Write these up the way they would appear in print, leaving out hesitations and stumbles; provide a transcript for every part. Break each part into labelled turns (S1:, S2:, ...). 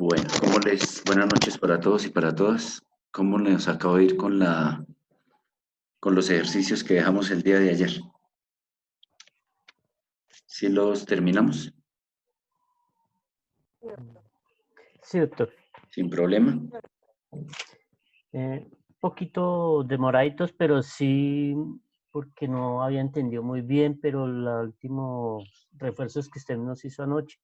S1: Bueno, buenas noches para todos y para todas. ¿Cómo les acabo de ir con los ejercicios que dejamos el día de ayer? ¿Sí los terminamos?
S2: Sí, doctor.
S1: ¿Sin problema?
S2: Un poquito demoraditos, pero sí, porque no había entendido muy bien, pero los últimos refuerzos que usted nos hizo anoche,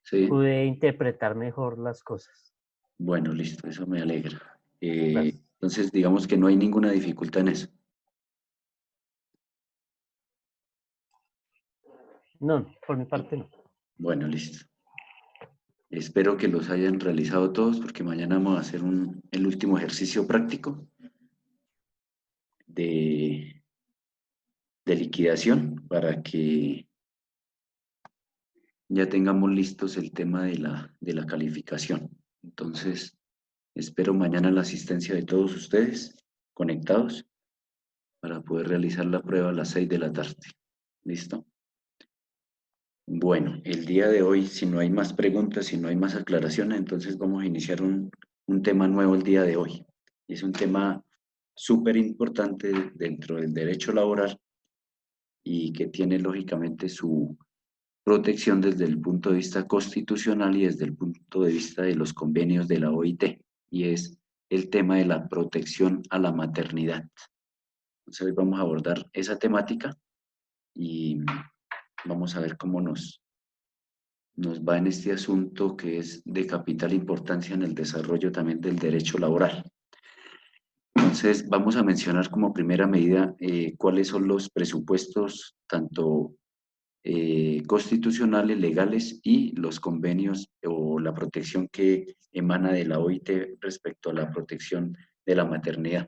S1: Sí.
S2: pude interpretar mejor las cosas.
S1: Bueno, listo, eso me alegra.
S2: Gracias.
S1: Entonces, digamos que no hay ninguna dificultad en eso.
S2: No, por mi parte no.
S1: Bueno, listo. Espero que los hayan realizado todos porque mañana vamos a hacer el último ejercicio práctico de, de liquidación para que ya tengamos listos el tema de la calificación. Entonces, espero mañana la asistencia de todos ustedes conectados para poder realizar la prueba a las 6 de la tarde. ¿Listo? Bueno, el día de hoy, si no hay más preguntas, si no hay más aclaraciones, entonces vamos a iniciar un tema nuevo el día de hoy. Es un tema súper importante dentro del derecho laboral y que tiene lógicamente su protección desde el punto de vista constitucional y desde el punto de vista de los convenios de la OIT, y es el tema de la protección a la maternidad. Entonces hoy vamos a abordar esa temática y vamos a ver cómo nos va en este asunto que es de capital importancia en el desarrollo también del derecho laboral. Entonces vamos a mencionar como primera medida cuáles son los presupuestos tanto constitucionales, legales y los convenios o la protección que emana de la OIT respecto a la protección de la maternidad.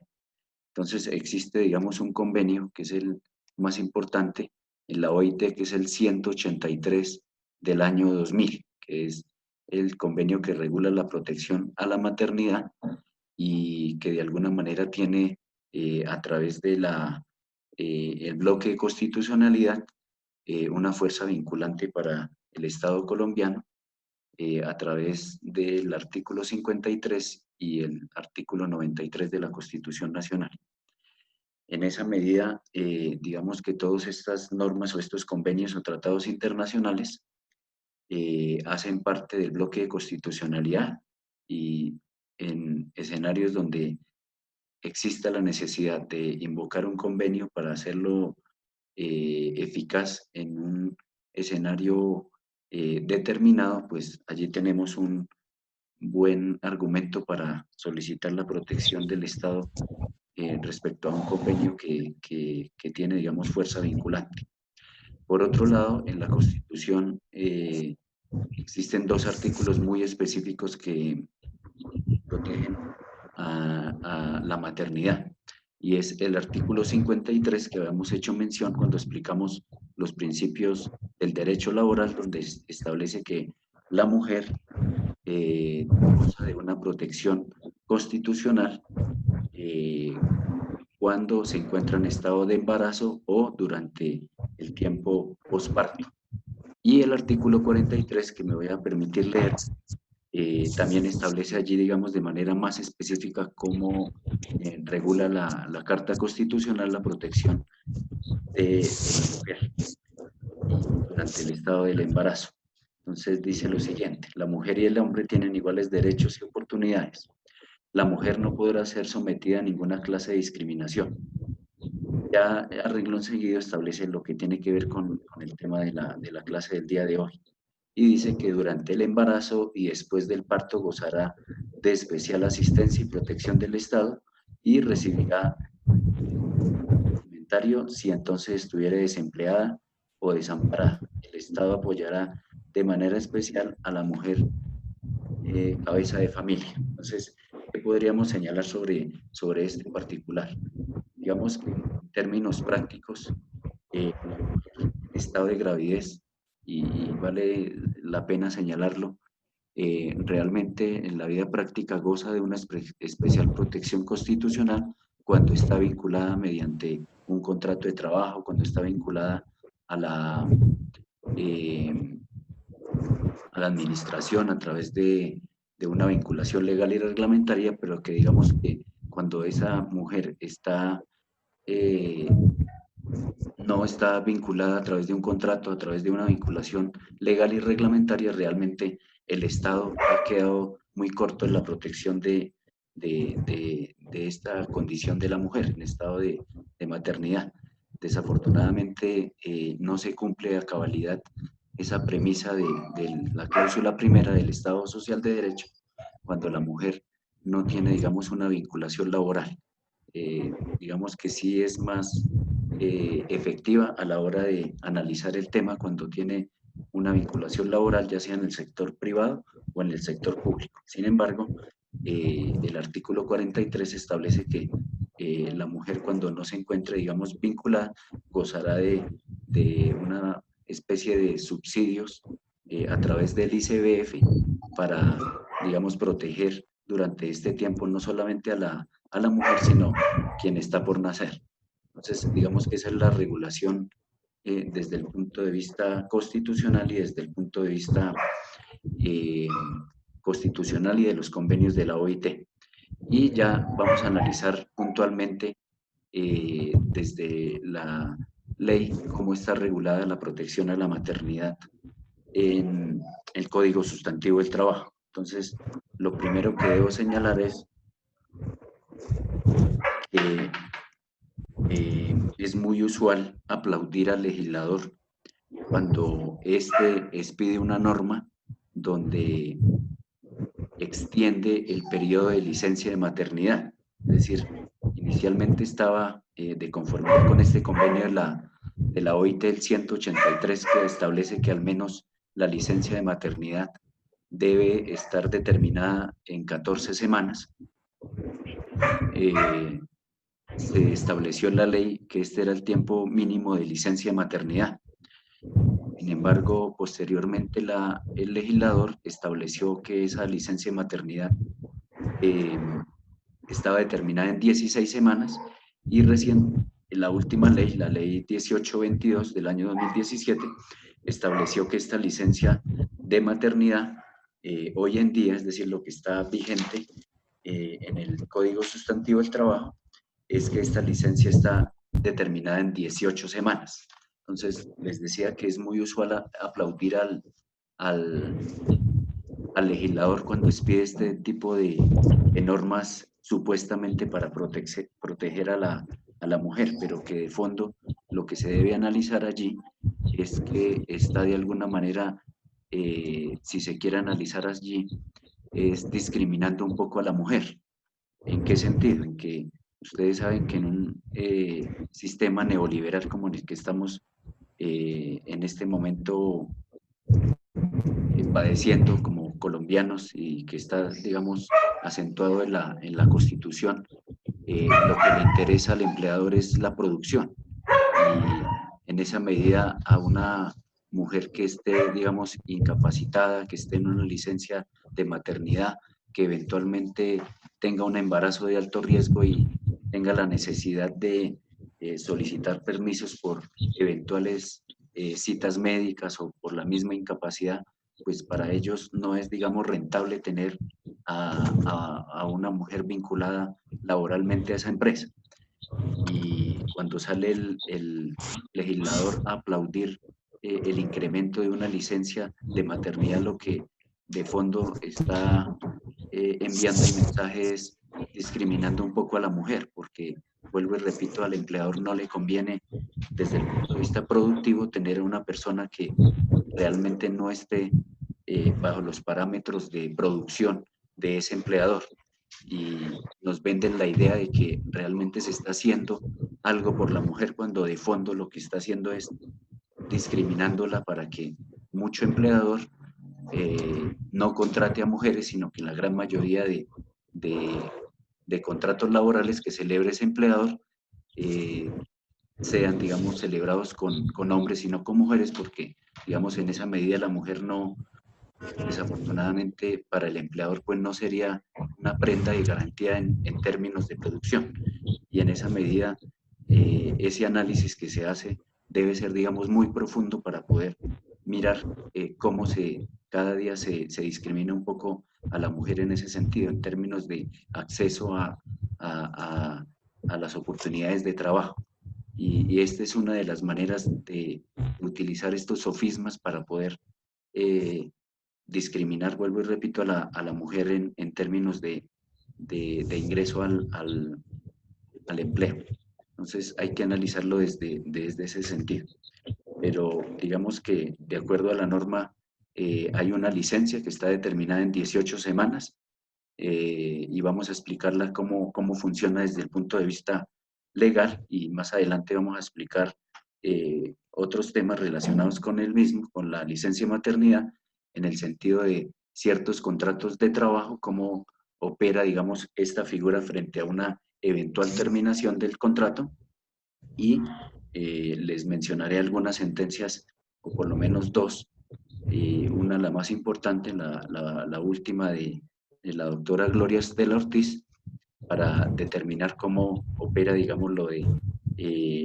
S1: Entonces existe, digamos, un convenio que es el más importante en la OIT, que es el 183 del año 2000, que es el convenio que regula la protección a la maternidad y que de alguna manera tiene a través de el bloque de constitucionalidad una fuerza vinculante para el Estado colombiano a través del artículo 53 y el artículo 93 de la Constitución Nacional. En esa medida, digamos que todas estas normas o estos convenios o tratados internacionales hacen parte del bloque de constitucionalidad y en escenarios donde exista la necesidad de invocar un convenio para hacerlo eficaz en un escenario determinado, pues allí tenemos un buen argumento para solicitar la protección del Estado respecto a un convenio que tiene, digamos, fuerza vinculante. Por otro lado, en la Constitución existen dos artículos muy específicos que protegen a la maternidad. Y es el artículo 53 que habíamos hecho mención cuando explicamos los principios del derecho laboral, donde establece que la mujer goza de una protección constitucional cuando se encuentra en estado de embarazo o durante el tiempo posparto. Y el artículo 43, que me voy a permitir leer, también establece allí, digamos, de manera más específica cómo regula la Carta Constitucional la protección de la mujer durante el estado del embarazo. Entonces dice lo siguiente: la mujer y el hombre tienen iguales derechos y oportunidades. La mujer no podrá ser sometida a ninguna clase de discriminación. Ya a renglón seguido establece lo que tiene que ver con el tema de la clase del día de hoy. Y dice que durante el embarazo y después del parto gozará de especial asistencia y protección del Estado y recibirá alimentario si entonces estuviera desempleada o desamparada. El Estado apoyará de manera especial a la mujer cabeza de familia. Entonces, ¿qué podríamos señalar sobre este en particular? Digamos que en términos prácticos, la mujer en estado de gravidez, y vale la pena señalarlo, realmente en la vida práctica goza de una especial protección constitucional cuando está vinculada mediante un contrato de trabajo, cuando está vinculada a eh, a la administración a través de una vinculación legal y reglamentaria, pero que digamos que cuando esa mujer está, no está vinculada a través de un contrato, a través de una vinculación legal y reglamentaria, realmente el Estado ha quedado muy corto en la protección de esta condición de la mujer en estado de maternidad. Desafortunadamente no se cumple a cabalidad esa premisa de la cláusula primera del Estado Social de Derecho cuando la mujer no tiene, digamos, una vinculación laboral. Digamos que sí es más efectiva a la hora de analizar el tema cuando tiene una vinculación laboral, ya sea en el sector privado o en el sector público. Sin embargo, el artículo 43 establece que la mujer cuando no se encuentre, digamos, vinculada, gozará de una especie de subsidios a través del ICBF para, digamos, proteger durante este tiempo no solamente a la mujer, sino quien está por nacer. Entonces, digamos que esa es la regulación desde el punto de vista constitucional y desde el punto de vista eh, constitucional y de los convenios de la OIT. Y ya vamos a analizar puntualmente desde la ley cómo está regulada la protección a la maternidad en el Código Sustantivo del Trabajo. Entonces, lo primero que debo señalar es que es muy usual aplaudir al legislador cuando éste expide una norma donde extiende el periodo de licencia de maternidad. Es decir, inicialmente estaba de conformidad con este convenio de la OIT el 183 que establece que al menos la licencia de maternidad debe estar determinada en 14 semanas. Se estableció en la ley que este era el tiempo mínimo de licencia de maternidad. Sin embargo, posteriormente el legislador estableció que esa licencia de maternidad estaba determinada en 16 semanas y recién la última ley, la ley 1822 del año 2017, estableció que esta licencia de maternidad hoy en día, es decir, lo que está vigente en el Código Sustantivo del Trabajo, es que esta licencia está determinada en 18 semanas. Entonces, les decía que es muy usual aplaudir al, al legislador cuando expide este tipo de normas supuestamente para proteger a la mujer, pero que de fondo lo que se debe analizar allí es que está de alguna manera, si se quiere analizar allí, es discriminando un poco a la mujer. ¿En qué sentido? En que ustedes saben que en un sistema neoliberal como en el que estamos en este momento padeciendo como colombianos y que está, digamos, acentuado en la Constitución, lo que le interesa al empleador es la producción. Y en esa medida a una mujer que esté, digamos, incapacitada, que esté en una licencia de maternidad, que eventualmente tenga un embarazo de alto riesgo y tenga la necesidad de solicitar permisos por eventuales citas médicas o por la misma incapacidad, pues para ellos no es, digamos, rentable tener a una mujer vinculada laboralmente a esa empresa. Y cuando sale el legislador a aplaudir el incremento de una licencia de maternidad, lo que de fondo está enviando el mensaje es discriminando un poco a la mujer, porque vuelvo y repito, al empleador no le conviene desde el punto de vista productivo tener a una persona que realmente no esté bajo los parámetros de producción de ese empleador y nos venden la idea de que realmente se está haciendo algo por la mujer cuando de fondo lo que está haciendo es discriminándola para que mucho empleador no contrate a mujeres, sino que la gran mayoría de contratos laborales que celebre ese empleador sean, digamos, celebrados con hombres y no con mujeres, porque, digamos, en esa medida la mujer no, desafortunadamente para el empleador, pues no sería una prenda de garantía en términos de producción. Y en esa medida, ese análisis que se hace debe ser, digamos, muy profundo para poder mirar cómo se cada día se discrimina un poco a la mujer en ese sentido, en términos de acceso a, a las oportunidades de trabajo. Y esta es una de las maneras de utilizar estos sofismas para poder discriminar, vuelvo y repito, a la mujer en términos de ingreso al empleo. Entonces hay que analizarlo desde ese sentido. Pero digamos que de acuerdo a la norma hay una licencia que está determinada en 18 semanas y vamos a explicarla cómo funciona desde el punto de vista legal y más adelante vamos a explicar otros temas relacionados con el mismo, con la licencia de maternidad, en el sentido de ciertos contratos de trabajo, cómo opera, digamos, esta figura frente a una eventual terminación del contrato y les mencionaré algunas sentencias, o por lo menos dos, una la más importante, la última de la doctora Gloria Estela Ortiz, para determinar cómo opera, digamos, lo de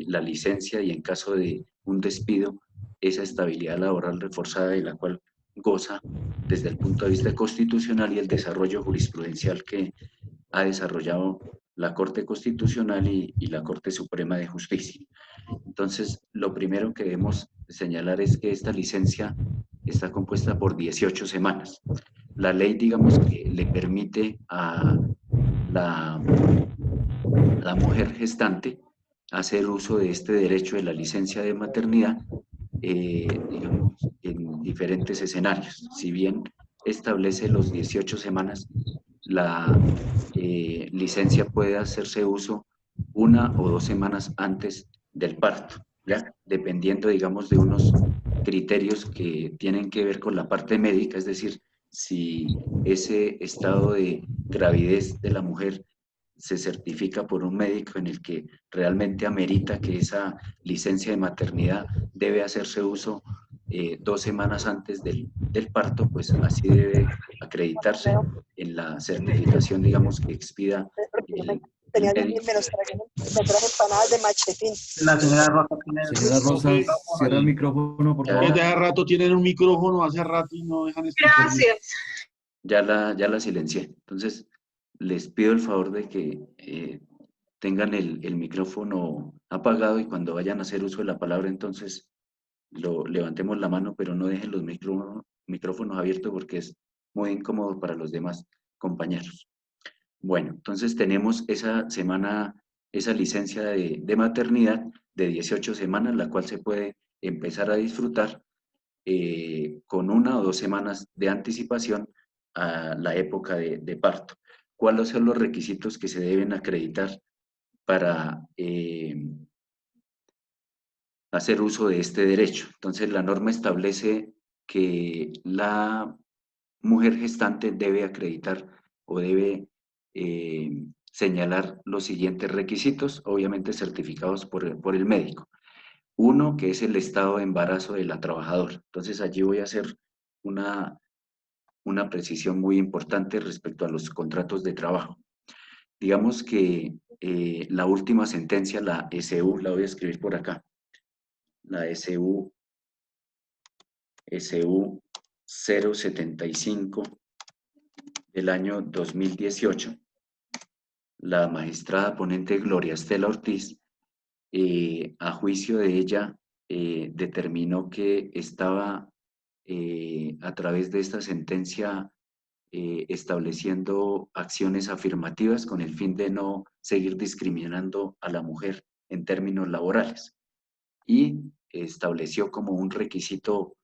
S1: la licencia y en caso de un despido, esa estabilidad laboral reforzada de la cual goza desde el punto de vista constitucional y el desarrollo jurisprudencial que ha desarrollado la Corte Constitucional y la Corte Suprema de Justicia. Entonces, lo primero que debemos señalar es que esta licencia está compuesta por 18 semanas. La ley, digamos, que le permite a la, la mujer gestante hacer uso de este derecho de la licencia de maternidad, digamos, en diferentes escenarios. Si bien establece los 18 semanas, la licencia puede hacerse uso 1 o 2 semanas antes del parto, ¿ya? Dependiendo, digamos, de unos criterios que tienen que ver con la parte médica, es decir, si ese estado de gravidez de la mujer se certifica por un médico en el que realmente amerita que esa licencia de maternidad debe hacerse uso 2 semanas antes del parto, pues así debe acreditarse en la certificación, digamos, que expida el
S3: Tenía
S1: médico.
S3: me traje empanadas de machetín.
S4: La señora Rosa tiene el
S5: Señora Rosa,
S4: micrófono
S5: cierra el
S4: ahí.
S5: micrófono, por
S1: Ya,
S5: favor.
S4: Desde hace rato tienen un micrófono, hace rato y no dejan escuchar.
S3: Gracias.
S1: ya la silencié. Entonces, les pido el favor de que tengan el micrófono apagado y cuando vayan a hacer uso de la palabra, entonces levantemos la mano, pero no dejen los micrófonos abiertos porque es muy incómodo para los demás compañeros. Bueno, entonces tenemos esa semana, esa licencia de maternidad de 18 semanas, la cual se puede empezar a disfrutar con 1 o 2 semanas de anticipación a la época de parto. ¿Cuáles son los requisitos que se deben acreditar para hacer uso de este derecho? Entonces, la norma establece que la mujer gestante debe acreditar o debe señalar los siguientes requisitos, obviamente certificados por el médico. Uno, que es el estado de embarazo de la trabajadora. Entonces, allí voy a hacer una precisión muy importante respecto a los contratos de trabajo. Digamos que la última sentencia, la SU, la voy a escribir por acá, la SU 075 del año 2018, la magistrada ponente Gloria Estela Ortiz, a juicio de ella, determinó que estaba a través de esta sentencia estableciendo acciones afirmativas con el fin de no seguir discriminando a la mujer en términos laborales. Y estableció como un requisito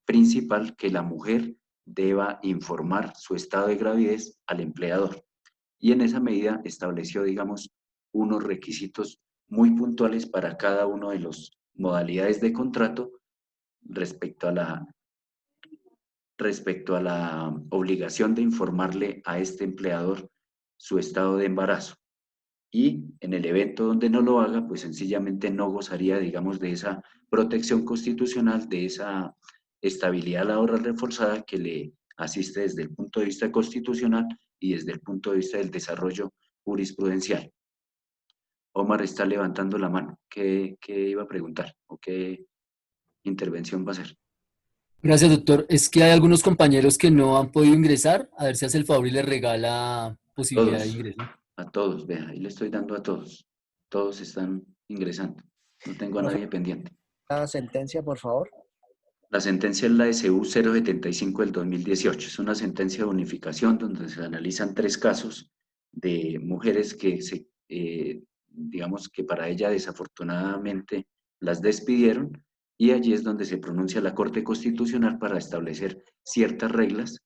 S1: principal que la mujer deba informar su estado de gravidez al empleador. Y en esa medida estableció, digamos, unos requisitos muy puntuales para cada uno de las modalidades de contrato respecto a la obligación de informarle a este empleador su estado de embarazo. Y en el evento donde no lo haga, pues sencillamente no gozaría, digamos, de esa protección constitucional, de esa estabilidad laboral reforzada que le asiste desde el punto de vista constitucional y desde el punto de vista del desarrollo jurisprudencial. Omar está levantando la mano. ¿Qué iba a preguntar o qué intervención va a hacer?
S5: Gracias, doctor. Es que hay algunos compañeros que no han podido ingresar. A ver si hace el favor y les regala posibilidad de
S1: Todos,
S5: ingreso.
S1: a todos, vea, ahí le estoy dando a todos. Todos están ingresando. No tengo a
S6: Profe,
S1: nadie pendiente.
S6: la sentencia, por favor.
S1: La sentencia es la SU 075 del 2018. Es una sentencia de unificación donde se analizan 3 casos de mujeres que digamos que para ella desafortunadamente las despidieron, y allí es donde se pronuncia la Corte Constitucional para establecer ciertas reglas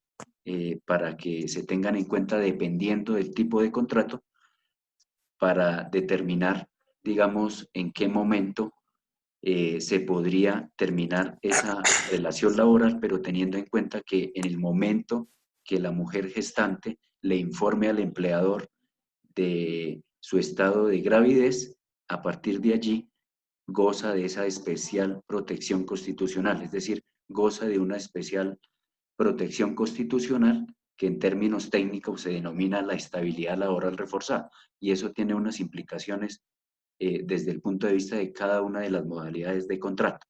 S1: para que se tengan en cuenta dependiendo del tipo de contrato, para determinar, digamos, en qué momento se podría terminar esa relación laboral, pero teniendo en cuenta que en el momento que la mujer gestante le informe al empleador de su estado de gravidez, a partir de allí goza de esa especial protección constitucional, es decir, goza de una especial protección constitucional que en términos técnicos se denomina la estabilidad laboral reforzada, y eso tiene unas implicaciones desde el punto de vista de cada una de las modalidades de contrato.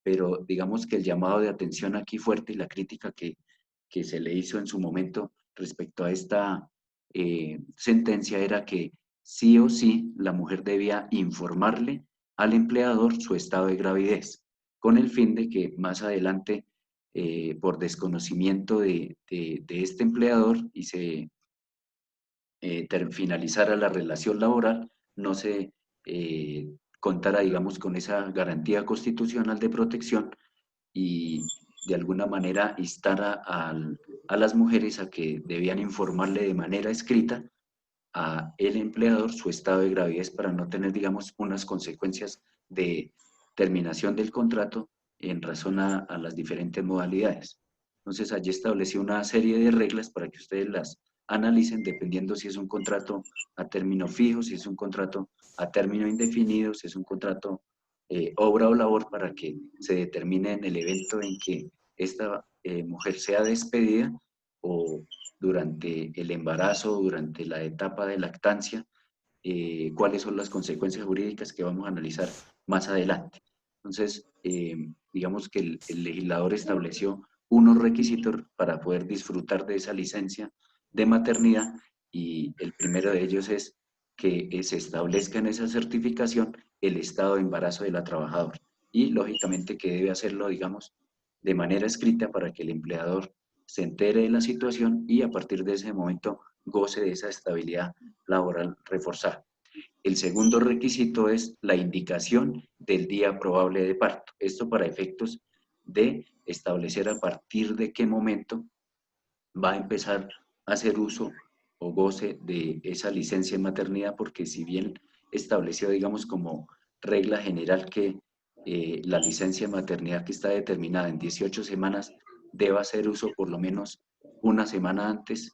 S1: Pero digamos que el llamado de atención aquí fuerte y la crítica que se le hizo en su momento respecto a esta sentencia era que sí o sí la mujer debía informarle al empleador su estado de gravidez, con el fin de que más adelante, por desconocimiento de este empleador y se finalizara la relación laboral, no se contara, digamos, con esa garantía constitucional de protección, y de alguna manera instara a las mujeres a que debían informarle de manera escrita a el empleador su estado de gravidez para no tener, digamos, unas consecuencias de terminación del contrato en razón a las diferentes modalidades. Entonces, allí establecí una serie de reglas para que ustedes las analicen dependiendo si es un contrato a término fijo, si es un contrato a término indefinido, si es un contrato obra o labor, para que se determine en el evento en que esta mujer sea despedida o durante el embarazo, durante la etapa de lactancia, cuáles son las consecuencias jurídicas que vamos a analizar más adelante. Entonces, digamos que el legislador estableció unos requisitos para poder disfrutar de esa licencia de maternidad, y el primero de ellos es que se establezca en esa certificación el estado de embarazo de la trabajadora, y lógicamente que debe hacerlo, digamos, de manera escrita para que el empleador se entere de la situación y a partir de ese momento goce de esa estabilidad laboral reforzada. El segundo requisito es la indicación del día probable de parto. Esto para efectos de establecer a partir de qué momento va a empezar a hacer uso o goce de esa licencia de maternidad, porque si bien estableció, digamos, como regla general que la licencia de maternidad que está determinada en 18 semanas deba hacer uso por lo menos una semana antes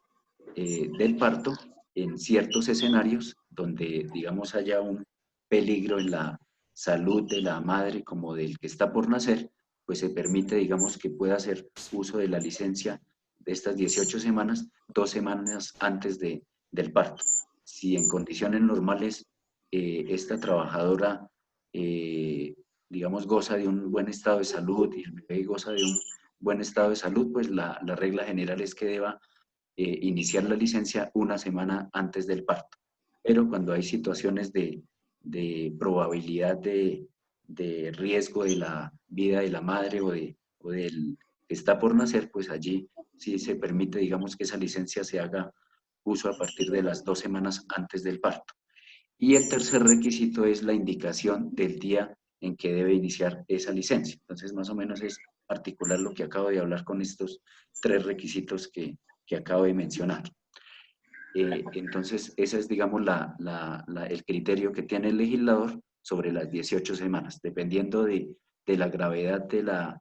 S1: del parto, en ciertos escenarios donde, digamos, haya un peligro en la salud de la madre como del que está por nacer, pues se permite, digamos, que pueda hacer uso de la licencia de estas 18 semanas, 2 semanas antes del parto. Si en condiciones normales esta trabajadora, digamos, goza de un buen estado de salud y el bebé goza de un buen estado de salud, pues la regla general es que deba iniciar la licencia una semana antes del parto. Pero cuando hay situaciones de probabilidad de riesgo de la vida de la madre o del que está por nacer, pues allí sí se permite, digamos, que esa licencia se haga uso a partir de las 2 semanas antes del parto. Y el tercer requisito es la indicación del día en que debe iniciar esa licencia. Entonces, más o menos es articular lo que acabo de hablar con estos 3 requisitos que acabo de mencionar. Entonces, ese es, digamos, el criterio que tiene el legislador sobre las 18 semanas, dependiendo de la gravedad del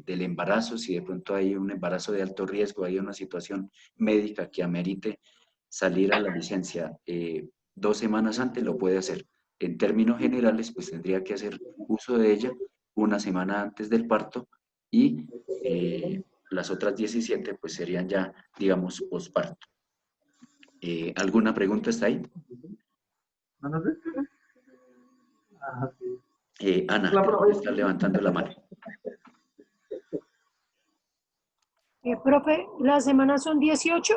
S1: embarazo. Si de pronto hay un embarazo de alto riesgo, hay una situación médica que amerite salir a la licencia 2 semanas antes, lo puede hacer. En términos generales, pues tendría que hacer uso de ella una semana antes del parto, y las otras 17 pues serían ya, digamos, posparto. ¿Alguna pregunta está ahí? Ana, creo que está levantando la mano.
S7: Profe, ¿las semanas son 18?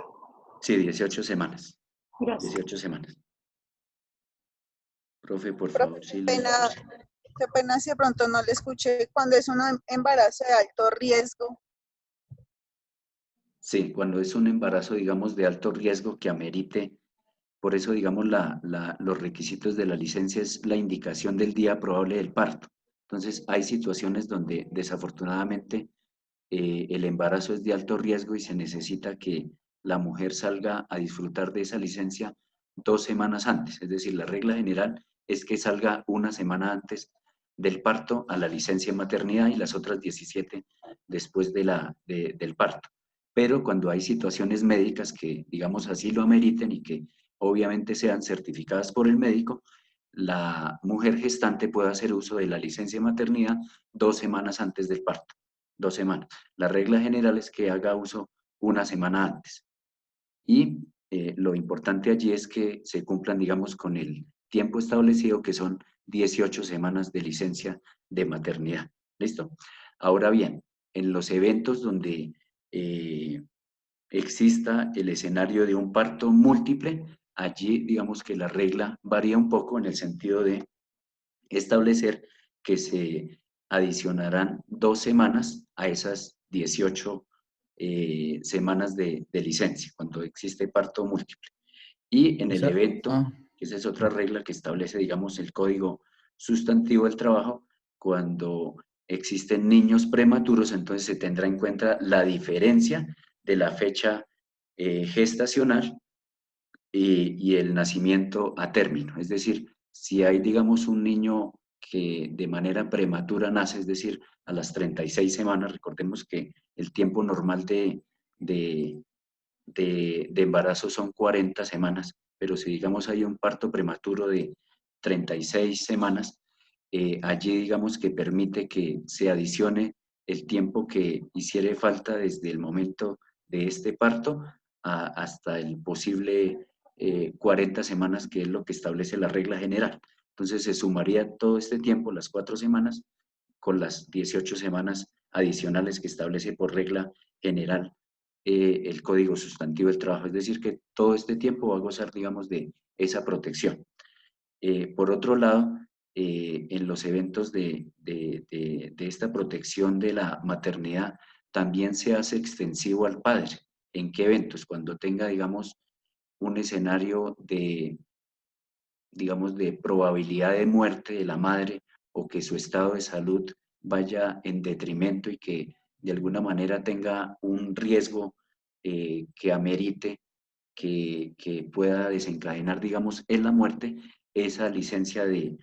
S1: Sí, 18 semanas.
S7: Gracias.
S1: 18 semanas. Profe, por
S3: Profe,
S1: favor, sí le...
S3: qué pena si de pronto no le escuché. Cuando es un embarazo de alto riesgo,
S1: Sí, cuando es un embarazo, digamos, de alto riesgo que amerite, por eso, digamos, los requisitos de la licencia es la indicación del día probable del parto. Entonces, hay situaciones donde desafortunadamente el embarazo es de alto riesgo y se necesita que la mujer salga a disfrutar de esa licencia 2 semanas antes. Es decir, la regla general es que salga una semana antes del parto a la licencia en maternidad y las otras 17 después del parto. Pero cuando hay situaciones médicas que, digamos así, lo ameriten y que obviamente sean certificadas por el médico, la mujer gestante puede hacer uso de la licencia de maternidad 2 semanas antes del parto. 2 semanas. La regla general es que haga uso una semana antes. Y lo importante allí es que se cumplan, digamos, con el tiempo establecido, que son 18 semanas de licencia de maternidad. ¿Listo? Ahora bien, en los eventos donde exista el escenario de un parto múltiple, allí digamos que la regla varía un poco en el sentido de establecer que se adicionarán 2 semanas a esas 18 semanas de licencia, cuando existe parto múltiple. Y en el evento, que esa es otra regla que establece, digamos, el Código Sustantivo del Trabajo, cuando existen niños prematuros, entonces se tendrá en cuenta la diferencia de la fecha gestacional y el nacimiento a término. Es decir, si hay, digamos, un niño que de manera prematura nace, es decir, a las 36 semanas, recordemos que el tiempo normal de, de embarazo son 40 semanas, pero si, digamos, hay un parto prematuro de 36 semanas, allí, digamos, que permite que se adicione el tiempo que hiciere falta desde el momento de este parto hasta el posible 40 semanas, que es lo que establece la regla general. Entonces se sumaría todo este tiempo, las 4 semanas, con las 18 semanas adicionales que establece por regla general el Código Sustantivo del Trabajo. Es decir, que todo este tiempo va a gozar, digamos, de esa protección. Por otro lado, en los eventos de esta protección de la maternidad, también se hace extensivo al padre. ¿En qué eventos? Cuando tenga, digamos, un escenario de, digamos, de probabilidad de muerte de la madre o que su estado de salud vaya en detrimento y que de alguna manera tenga un riesgo que amerite que pueda desencadenar, digamos, en la muerte, esa licencia de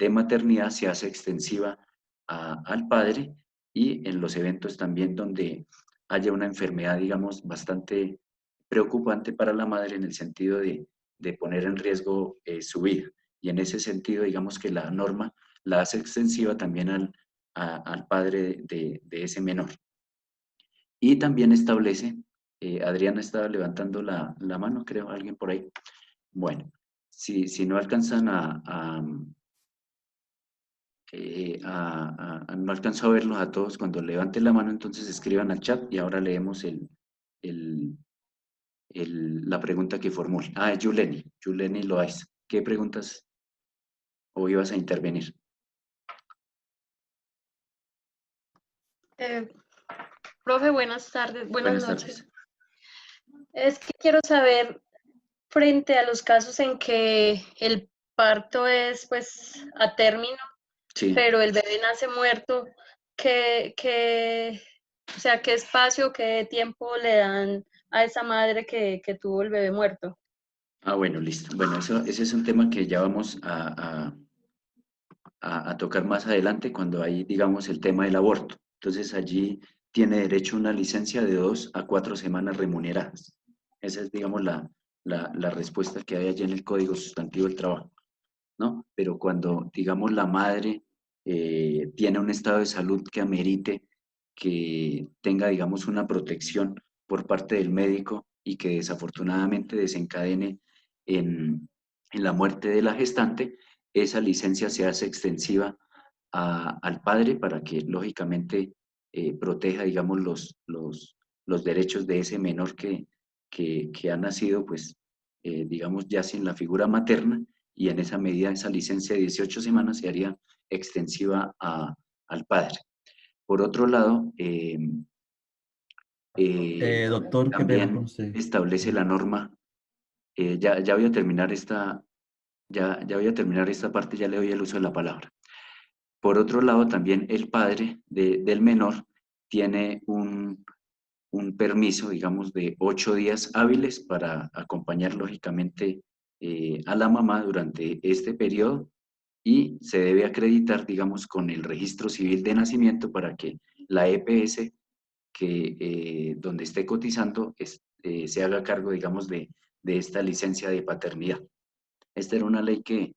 S1: maternidad se hace extensiva al padre y en los eventos también donde haya una enfermedad, digamos, bastante preocupante para la madre en el sentido de poner en riesgo su vida. Y en ese sentido, digamos que la norma la hace extensiva también al padre de ese menor. Y también establece, Adriana estaba levantando la mano, creo, alguien por ahí. Bueno, si no alcanzan no alcanzo a verlos a todos cuando levanten la mano, entonces escriban al chat y ahora leemos la pregunta que formule. Ah, es Yuleni Loaiza. ¿Qué preguntas o ibas a intervenir?
S8: Profe, buenas tardes, buenas
S1: Buenas
S8: noches.
S1: tardes.
S8: Es que quiero saber, frente a los casos en que el parto es pues a término,
S1: Sí.
S8: pero el bebé nace muerto, o sea, ¿qué espacio, qué tiempo le dan a esa madre que tuvo el bebé muerto?
S1: Ah, bueno, listo. Bueno, ese es un tema que ya vamos a tocar más adelante cuando hay, digamos, el tema del aborto. Entonces allí tiene derecho a una licencia de 2 a 4 semanas remuneradas. Esa es, digamos, la respuesta que hay allí en el Código Sustantivo del Trabajo, ¿no? Pero cuando, digamos, la madre tiene un estado de salud que amerite que tenga, digamos, una protección por parte del médico y que desafortunadamente desencadene en la muerte de la gestante, esa licencia se hace extensiva al padre para que, lógicamente, proteja, digamos, los derechos de ese menor que ha nacido, pues, digamos, ya sin la figura materna, y en esa medida esa licencia de 18 semanas se haría extensiva al padre. Por otro lado,
S9: Doctor, qué pena con
S1: también
S9: usted.
S1: establece la norma, ya voy a terminar ya voy a terminar esta parte, ya le doy el uso de la palabra. Por otro lado, también el padre del menor tiene un permiso, digamos, de 8 días hábiles para acompañar lógicamente a la mamá durante este periodo, y se debe acreditar, digamos, con el registro civil de nacimiento para que la EPS donde esté cotizando se haga cargo, digamos, de esta licencia de paternidad. Esta era una ley que,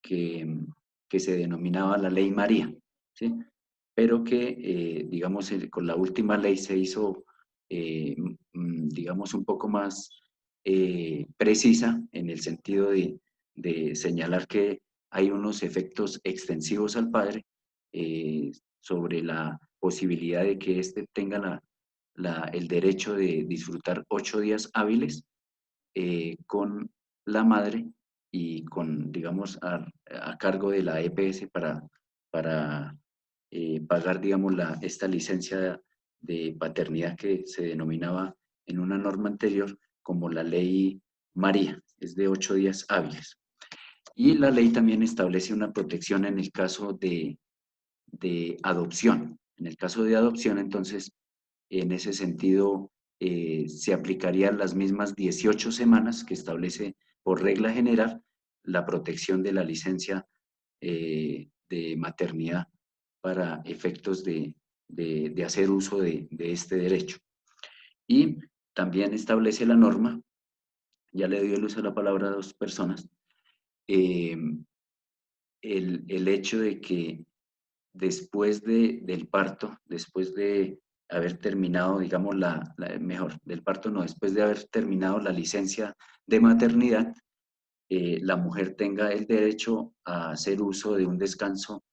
S1: que se denominaba la Ley María, ¿sí? Pero que, digamos, con la última ley se hizo, digamos, un poco más precisa en el sentido de señalar que hay unos efectos extensivos al padre sobre la posibilidad de que éste tenga el derecho de disfrutar 8 días hábiles con la madre y con, digamos, a cargo de la EPS para pagar, digamos, esta licencia de paternidad que se denominaba en una norma anterior como la Ley María, es de 8 días hábiles. Y la ley también establece una protección en el caso de adopción. En el caso de adopción, entonces, en ese sentido, se aplicarían las mismas 18 semanas que establece por regla general la protección de la licencia de maternidad para efectos de hacer uso de este derecho. Y también establece la norma, ya le doy el uso de la palabra a 2 personas, el hecho de que después del parto, después de haber terminado, digamos, mejor, del parto no, después de haber terminado la licencia de maternidad, la mujer tenga el derecho a hacer uso de un descanso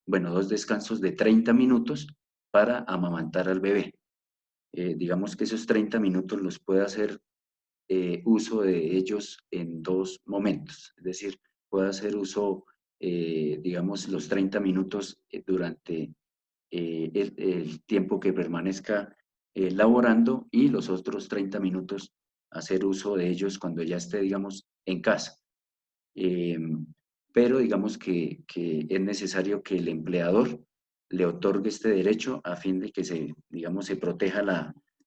S1: bueno, 2 descansos de 30 minutos para amamantar al bebé. Digamos que esos 30 minutos los puede hacer uso de ellos en 2 momentos, es decir, puede hacer uso, digamos, los 30 minutos durante el tiempo que permanezca laborando, y los otros 30 minutos hacer uso de ellos cuando ya esté, digamos, en casa. Pero digamos que es necesario que el empleador le otorgue este derecho a fin de que digamos, se proteja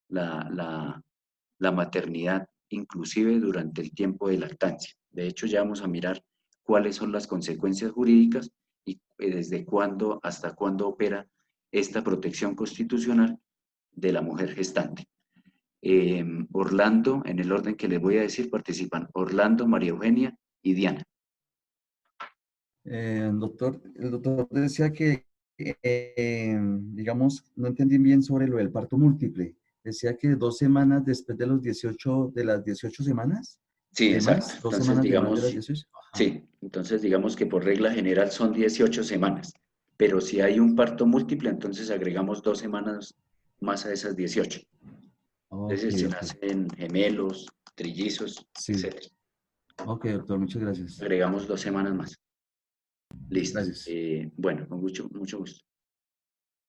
S1: la maternidad, inclusive durante el tiempo de lactancia. De hecho, ya vamos a mirar cuáles son las consecuencias jurídicas y desde cuándo hasta cuándo opera esta protección constitucional de la mujer gestante. Orlando, en el orden que les voy a decir, participan Orlando, María Eugenia y Diana.
S9: Doctor, el doctor decía que, digamos, no entendí bien sobre lo del parto múltiple. Decía que 2 semanas después de las 18 semanas.
S1: Sí,
S9: ¿De
S1: exacto.
S9: más? ¿2
S1: Entonces,
S9: semanas de más de las
S1: digamos,
S9: 18? Ajá.
S1: sí, entonces digamos que por regla general son 18 semanas, pero si hay un parto múltiple, entonces agregamos 2 semanas más a esas 18. Es decir,
S9: Ok,
S1: si
S9: ok.
S1: nacen gemelos, trillizos,
S9: Sí.
S1: etc.
S9: Ok, doctor, muchas gracias.
S1: Agregamos 2 semanas más. Listo.
S9: Gracias.
S1: Bueno, con mucho gusto.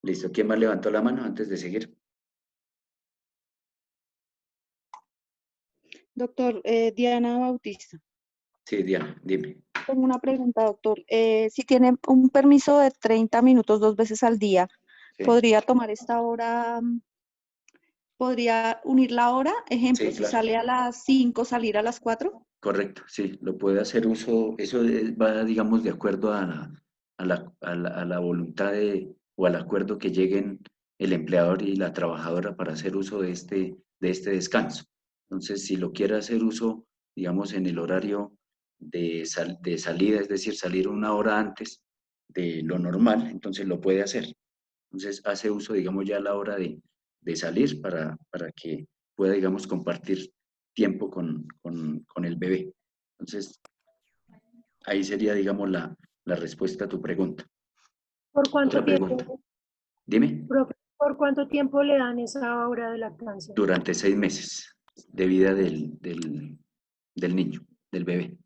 S1: Listo. ¿Quién más levantó la mano antes de seguir?
S10: Doctor, Diana Bautista.
S1: Sí, Diana, dime.
S10: Tengo una pregunta, doctor. Si tiene un permiso de 30 minutos 2 veces al día,
S1: Sí,
S10: ¿podría tomar esta hora? ¿Podría unir la hora? Ejemplo,
S1: sí,
S10: si
S1: claro.
S10: sale a las 5, salir a las 4.
S1: Correcto, sí, lo puede hacer uso, eso va, digamos, de acuerdo a la voluntad o al acuerdo que lleguen el empleador y la trabajadora para hacer uso de este descanso. Entonces, si lo quiere hacer uso, digamos, en el horario de salida, es decir, salir 1 hora antes de lo normal, entonces lo puede hacer. Entonces, hace uso, digamos, ya a la hora de salir para que pueda, digamos, compartir tiempo con el bebé. Entonces, ahí sería, digamos, la respuesta a tu pregunta.
S7: ¿Por cuánto
S1: Otra pregunta.
S7: tiempo?
S1: Dime.
S7: Profe, ¿por cuánto tiempo le dan esa hora de lactancia?
S1: Durante 6 meses de vida del niño, del bebé.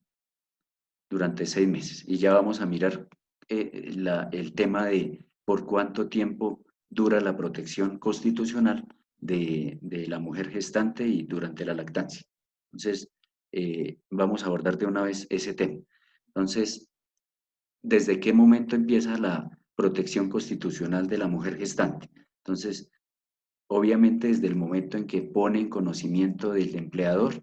S1: Durante 6 meses. Y ya vamos a mirar el tema de por cuánto tiempo dura la protección constitucional de la mujer gestante y durante la lactancia. Entonces, vamos a abordar de una vez ese tema. Entonces, ¿desde qué momento empieza la protección constitucional de la mujer gestante? Entonces, obviamente desde el momento en que pone en conocimiento del empleador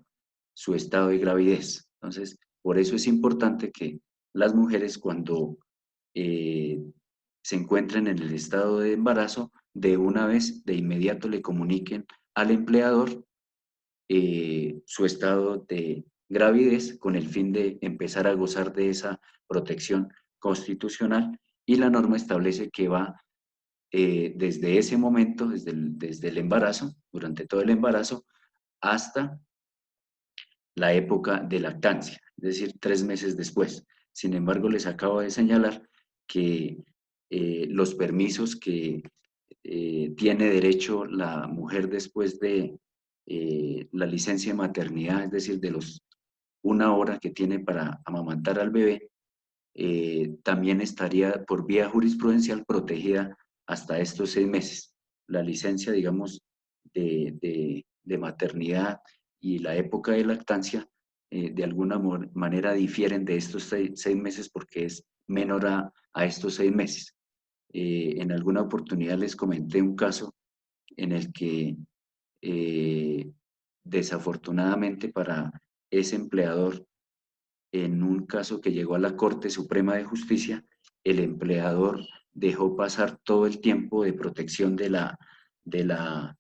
S1: su estado de gravidez. Entonces, por eso es importante que las mujeres cuando se encuentren en el estado de embarazo, de una vez, de inmediato le comuniquen al empleador su estado de gravidez con el fin de empezar a gozar de esa protección constitucional, y la norma establece que va desde ese momento, desde el embarazo, durante todo el embarazo, hasta la época de lactancia, es decir, 3 meses después. Sin embargo, les acabo de señalar que los permisos que tiene derecho la mujer después de la licencia de maternidad, es decir, de los 1 hora que tiene para amamantar al bebé, también estaría por vía jurisprudencial protegida hasta estos 6 meses. La licencia, digamos, de maternidad y la época de lactancia, de alguna manera difieren de estos 6 meses porque es menor a estos 6 meses. En alguna oportunidad les comenté un caso en el que desafortunadamente para ese empleador, en un caso que llegó a la Corte Suprema de Justicia, el empleador dejó pasar todo el tiempo de protección de la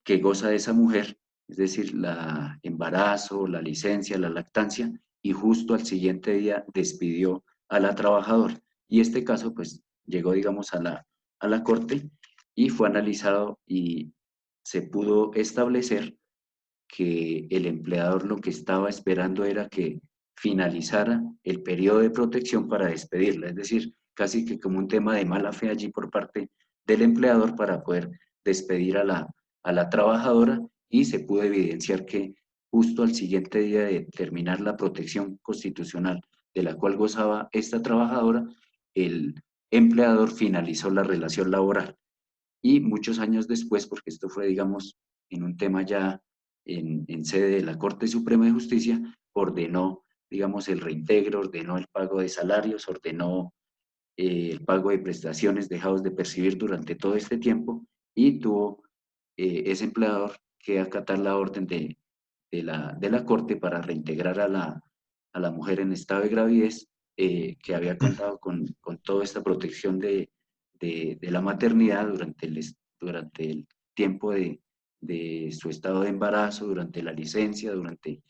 S1: que goza de esa mujer, es decir, la embarazo, la licencia, la lactancia, y justo al siguiente día despidió a la trabajadora. Y este caso, pues, llegó, digamos, a la Corte y fue analizado y se pudo establecer que el empleador lo que estaba esperando era que finalizara el periodo de protección para despedirla, es decir, casi que como un tema de mala fe allí por parte del empleador para poder despedir a la trabajadora, y se pudo evidenciar que justo al siguiente día de terminar la protección constitucional de la cual gozaba esta trabajadora, el empleador finalizó la relación laboral. Y muchos años después, porque esto fue, digamos, en un tema ya en sede de la Corte Suprema de Justicia, ordenó, digamos, el reintegro, ordenó el pago de salarios, ordenó el pago de prestaciones dejados de percibir durante todo este tiempo, y tuvo ese empleador que acatar la orden de la Corte para reintegrar a la mujer en estado de gravidez, que había contado con toda esta protección de la maternidad durante el tiempo de su estado de embarazo, durante la licencia, durante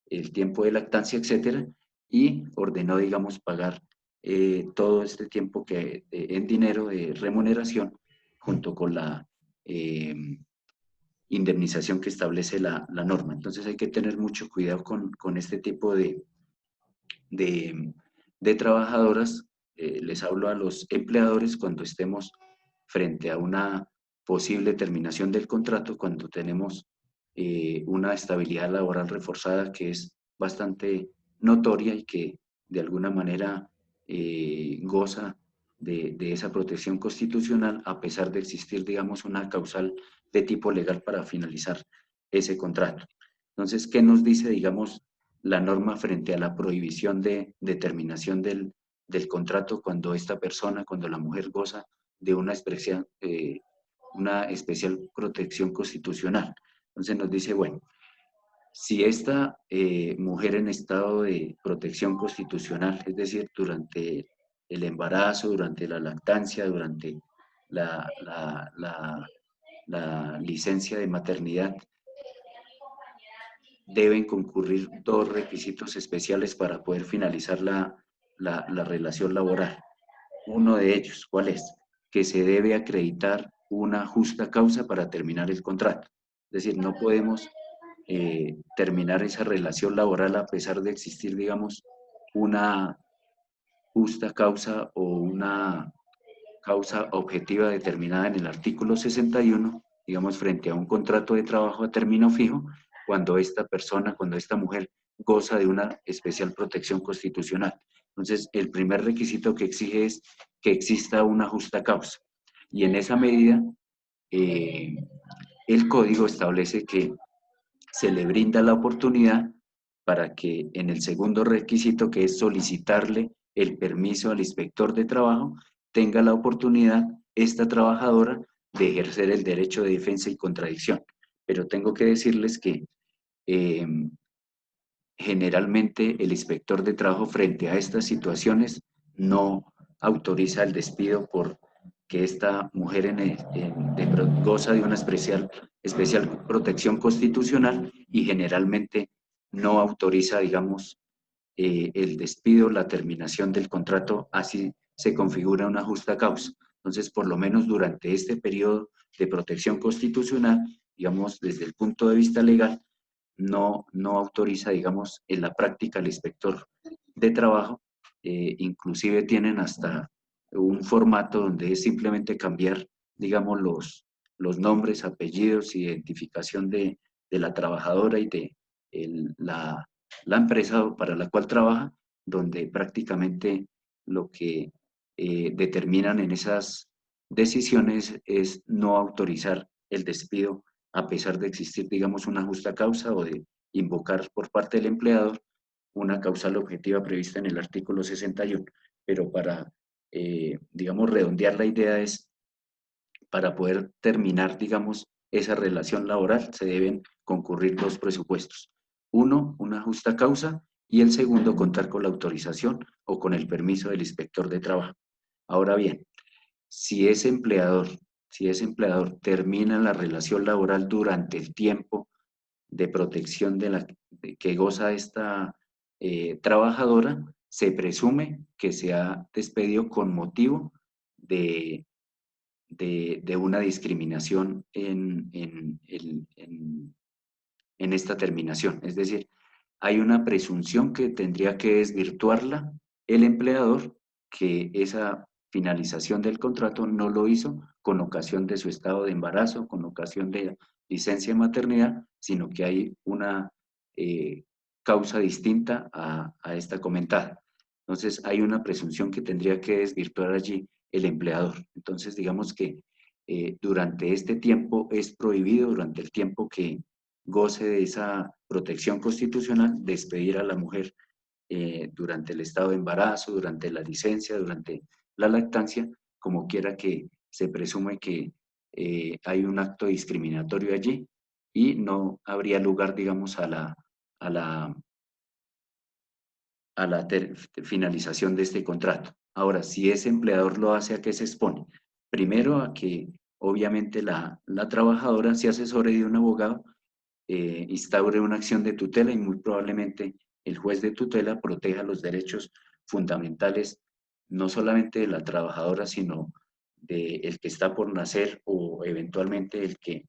S1: el tiempo de lactancia, etcétera, y ordenó, digamos, pagar todo este tiempo en dinero de remuneración junto con la indemnización que establece la norma. Entonces hay que tener mucho cuidado con este tipo de trabajadoras. Les hablo a los empleadores cuando estemos frente a una posible terminación del contrato, cuando tenemos una estabilidad laboral reforzada que es bastante notoria y que de alguna manera goza de esa protección constitucional, a pesar de existir, digamos, una causal de tipo legal para finalizar ese contrato. Entonces, ¿qué nos dice, digamos, la norma frente a la prohibición de determinación del contrato cuando esta persona, cuando la mujer goza de una especial protección constitucional? Entonces nos dice, bueno, si esta mujer en estado de protección constitucional, es decir, durante el embarazo, durante la lactancia, durante la licencia de maternidad, deben concurrir 2 requisitos especiales para poder finalizar la relación laboral. Uno de ellos, ¿cuál es? Que se debe acreditar una justa causa para terminar el contrato. Es decir, no podemos terminar esa relación laboral a pesar de existir, digamos, una justa causa o una causa objetiva determinada en el artículo 61, digamos, frente a un contrato de trabajo a término fijo, cuando esta persona, cuando esta mujer goza de una especial protección constitucional. Entonces, el primer requisito que exige es que exista una justa causa. Y en esa medida, el código establece que se le brinda la oportunidad para que en el segundo requisito, que es solicitarle el permiso al inspector de trabajo, tenga la oportunidad esta trabajadora de ejercer el derecho de defensa y contradicción. Pero tengo que decirles que generalmente el inspector de trabajo frente a estas situaciones no autoriza el despido porque esta mujer goza de una especial protección constitucional y generalmente no autoriza, digamos, el despido, la terminación del contrato, así se configura una justa causa. Entonces, por lo menos durante este periodo de protección constitucional, digamos, desde el punto de vista legal, no autoriza, digamos, en la práctica el inspector de trabajo. Inclusive tienen hasta un formato donde es simplemente cambiar, digamos, los nombres, apellidos, identificación de la trabajadora y de la empresa para la cual trabaja, donde prácticamente lo que determinan en esas decisiones es no autorizar el despido a pesar de existir, digamos, una justa causa o de invocar por parte del empleador una causal objetiva prevista en el artículo 61. Pero para, digamos, redondear la idea es, para poder terminar, digamos, esa relación laboral, se deben concurrir dos presupuestos. Uno, una justa causa, y el segundo, contar con la autorización o con el permiso del inspector de trabajo. Ahora bien, si ese empleador termina la relación laboral durante el tiempo de protección que goza esta trabajadora, se presume que se ha despedido con motivo de una discriminación en esta terminación. Es decir, hay una presunción que tendría que desvirtuarla el empleador, que esa finalización del contrato no lo hizo con ocasión de su estado de embarazo, con ocasión de licencia de maternidad, sino que hay una causa distinta a esta comentada. Entonces, hay una presunción que tendría que desvirtuar allí el empleador. Entonces, digamos que durante este tiempo es prohibido, durante el tiempo que goce de esa protección constitucional, despedir a la mujer durante el estado de embarazo, durante la licencia, durante la lactancia, como quiera que se presume que hay un acto discriminatorio allí y no habría lugar, digamos, a la finalización de este contrato. Ahora, si ese empleador lo hace, ¿a qué se expone? Primero, a que obviamente la trabajadora se asesore de un abogado, instaure una acción de tutela y muy probablemente el juez de tutela proteja los derechos fundamentales no solamente de la trabajadora, sino del que está por nacer o eventualmente el que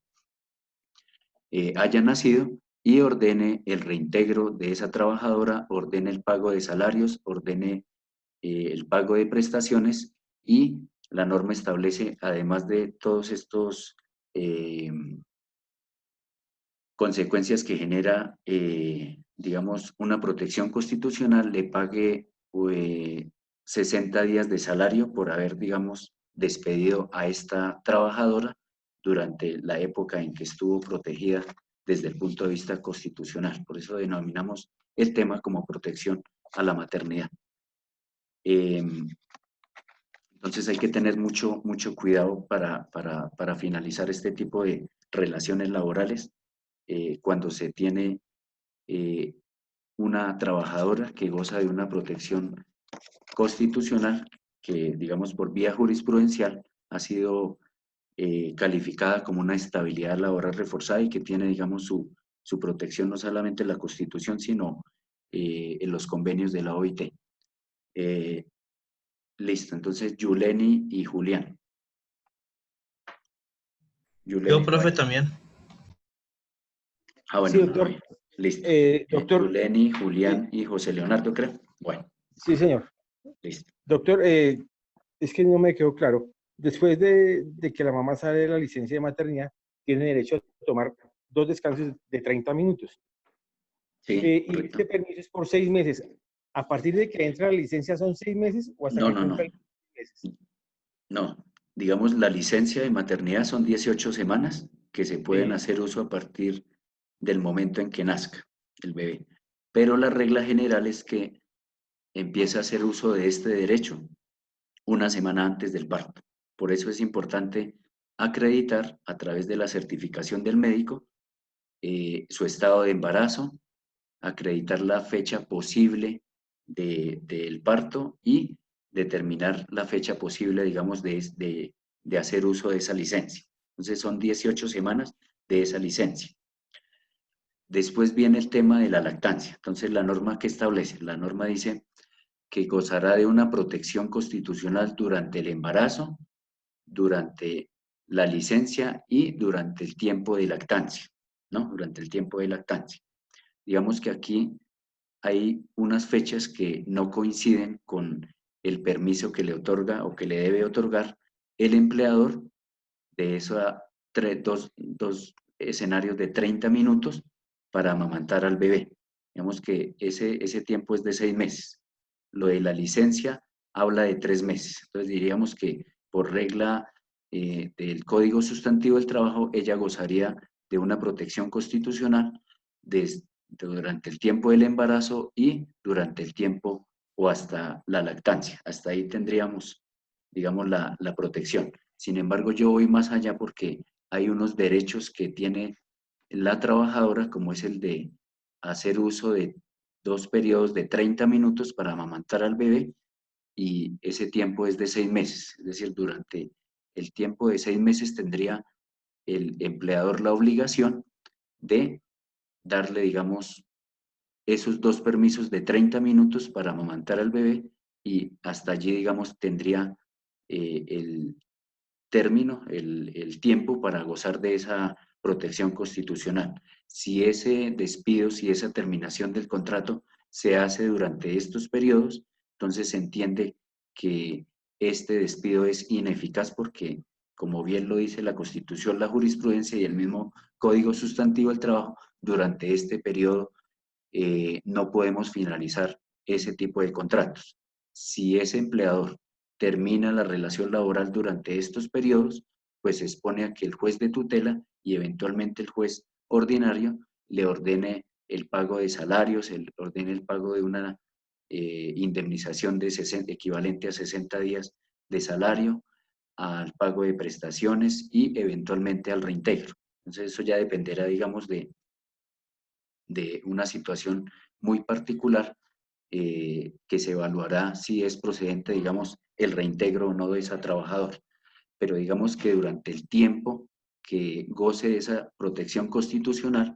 S1: haya nacido, y ordene el reintegro de esa trabajadora, ordene el pago de salarios, ordene el pago de prestaciones, y la norma establece, además de todos estos consecuencias que genera, digamos, una protección constitucional, le pague 60 días de salario por haber, digamos, despedido a esta trabajadora durante la época en que estuvo protegida desde el punto de vista constitucional. Por eso denominamos el tema como protección a la maternidad. Entonces hay que tener mucho cuidado para finalizar este tipo de relaciones laborales cuando se tiene una trabajadora que goza de una protección constitucional que, digamos, por vía jurisprudencial ha sido calificada como una estabilidad laboral reforzada y que tiene, digamos, su protección no solamente en la Constitución, sino en los convenios de la OIT. Listo, entonces Yuleni y Julián.
S11: Yo, profe, también.
S1: Ah, bueno,
S12: Sí, doctor.
S1: Listo.
S12: Doctor.
S1: Yuleni, Julián y José Leonardo, creo. Bueno.
S12: Sí, señor.
S1: Listo.
S12: Doctor, es que no me quedó claro. después de que la mamá sale de la licencia de maternidad, tiene derecho a tomar 2 descansos de 30 minutos.
S1: Sí,
S12: Y
S1: correcto.
S12: este permiso es por 6 meses. ¿A partir de que entra la licencia son 6 meses o hasta
S1: No,
S12: que
S1: no, no.
S12: cumpla 6 meses?
S1: No, digamos, la licencia de maternidad son 18 semanas que se pueden hacer uso a partir del momento en que nazca el bebé. Pero la regla general es que empieza a hacer uso de este derecho una semana antes del parto. Por eso es importante acreditar a través de la certificación del médico su estado de embarazo, acreditar la fecha posible del parto y determinar la fecha posible, digamos, de hacer uso de esa licencia. Entonces son 18 semanas de esa licencia. Después viene el tema de la lactancia. Entonces la norma que establece, la norma dice que gozará de una protección constitucional durante el embarazo, durante la licencia y durante el tiempo de lactancia, ¿no? Durante el tiempo de lactancia. Digamos que aquí hay unas fechas que no coinciden con el permiso que le otorga o que le debe otorgar el empleador de esos dos escenarios de 30 minutos para amamantar al bebé. Digamos que ese tiempo es de 6 meses. Lo de la licencia habla de 3 meses. Entonces diríamos que por regla del Código Sustantivo del Trabajo, ella gozaría de una protección constitucional durante el tiempo del embarazo y durante el tiempo o hasta la lactancia. Hasta ahí tendríamos, digamos, la protección. Sin embargo, yo voy más allá porque hay unos derechos que tiene la trabajadora, como es el de hacer uso de 2 periodos de 30 minutos para amamantar al bebé, y ese tiempo es de 6 meses. Es decir, durante el tiempo de 6 meses tendría el empleador la obligación de darle, digamos, esos 2 permisos de 30 minutos para amamantar al bebé, y hasta allí, digamos, tendría el término, el tiempo para gozar de esa protección constitucional. Si ese despido, si esa terminación del contrato se hace durante estos periodos, entonces se entiende que este despido es ineficaz porque, como bien lo dice la Constitución, la jurisprudencia y el mismo Código Sustantivo del Trabajo, durante este periodo no podemos finalizar ese tipo de contratos. Si ese empleador termina la relación laboral durante estos periodos, pues se expone a que el juez de tutela y eventualmente el juez ordinario le ordene el pago de salarios, ordene el pago de una indemnización de equivalente a 60 días de salario, al pago de prestaciones y eventualmente al reintegro. Entonces eso ya dependerá, digamos, de una situación muy particular que se evaluará si es procedente, digamos, el reintegro o no de esa trabajadora. Pero digamos que durante el tiempo que goce de esa protección constitucional,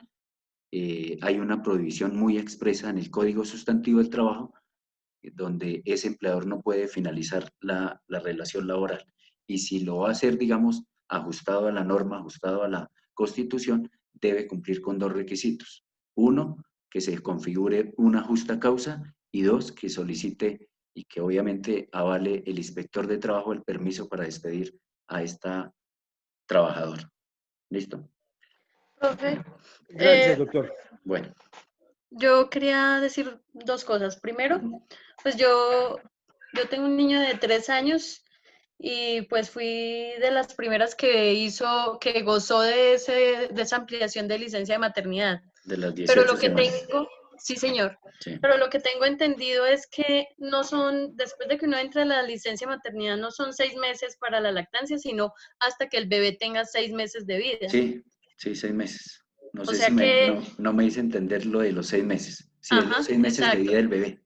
S1: hay una prohibición muy expresa en el Código Sustantivo del Trabajo, donde ese empleador no puede finalizar la relación laboral. Y si lo va a hacer, digamos, ajustado a la norma, ajustado a la Constitución, debe cumplir con 2 requisitos. 1, que se configure una justa causa, y 2, que solicite y que obviamente avale el inspector de trabajo el permiso para despedir a esta trabajadora. ¿Listo?
S8: Profe,
S12: Gracias, doctor.
S1: Bueno.
S8: Yo quería decir 2 cosas. Primero, pues yo tengo un niño de 3 años y pues fui de las primeras que gozó de esa ampliación de licencia de maternidad.
S1: De las 18
S8: Pero lo que
S1: semanas.
S8: tengo, sí señor,
S1: Sí.
S8: pero lo que tengo entendido es que no son, después de que uno entra a la licencia de maternidad, no son 6 meses para la lactancia, sino hasta que el bebé tenga 6 meses de vida.
S1: Sí, 6 meses. No
S8: O
S1: sé
S8: sea
S1: si
S8: que...
S1: no me hice entender lo de los 6 meses. Sí, es
S8: Ajá,
S1: los 6 meses de
S8: exacto.
S1: vida del bebé.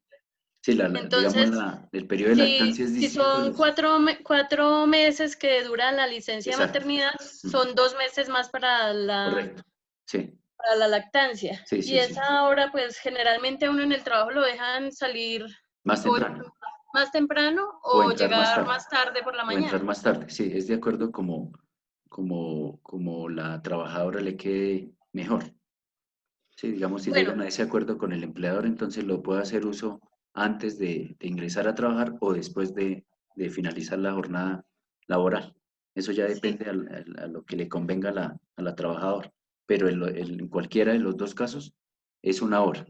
S1: Sí, digamos,
S8: Entonces,
S1: el periodo de lactancia es
S8: si
S1: distinto.
S8: son 4 meses que dura la licencia
S1: Exacto.
S8: de maternidad, son 2 meses más para
S1: Correcto, sí.
S8: para la lactancia.
S1: Sí,
S8: Y
S1: sí, sí.
S8: esa hora, pues generalmente a uno en el trabajo lo dejan salir
S1: Más temprano.
S8: más temprano
S1: O
S8: o
S1: entrar más
S8: llegar
S1: tarde.
S8: más tarde por la
S1: O entrar
S8: mañana.
S1: más tarde, sí, es de acuerdo como la trabajadora le quede mejor. Sí, digamos, si
S8: Bueno,
S1: llegan a ese acuerdo con el empleador, entonces lo puede hacer uso antes de ingresar a trabajar o después de finalizar la jornada laboral. Eso ya
S8: Sí.
S1: depende a lo que le convenga a la trabajadora, pero en cualquiera de los dos casos es una hora.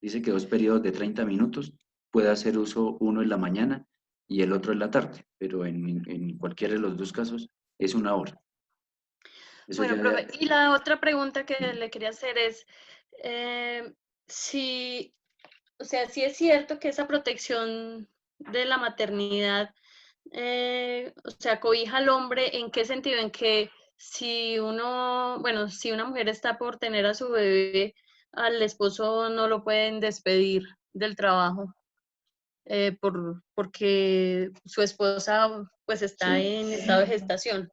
S1: Dice que 2 periodos de 30 minutos, puede hacer uso uno en la mañana y el otro en la tarde, pero en cualquiera de los dos casos es una hora. Eso
S8: Bueno,
S1: ya,
S8: profe, y la otra pregunta que le quería hacer es, si, o sea, si es cierto que esa protección de la maternidad, o sea, cobija al hombre, ¿en qué sentido? En que si uno, bueno, si una mujer está por tener a su bebé, al esposo no lo pueden despedir del trabajo, porque su esposa pues está
S1: sí.
S8: en estado de gestación.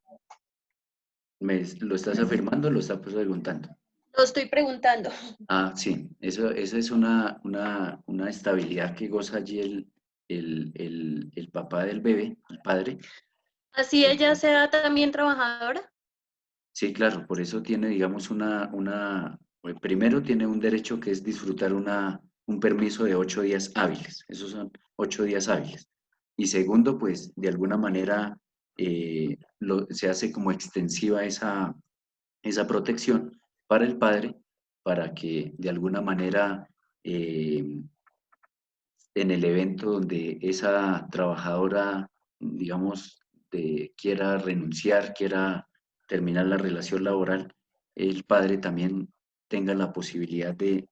S1: ¿Lo estás afirmando o lo estás preguntando?
S8: Lo estoy preguntando.
S1: Ah, sí, eso es una estabilidad que goza allí el papá del bebé, el padre.
S8: ¿Así ella sea también trabajadora?
S1: Sí, claro, por eso tiene, digamos, primero tiene un derecho que es disfrutar un permiso de 8 días hábiles, esos son 8 días hábiles. Y segundo, pues, de alguna manera se hace como extensiva esa protección para el padre, para que de alguna manera en el evento donde esa trabajadora, digamos, quiera renunciar, quiera terminar la relación laboral, el padre también tenga la posibilidad de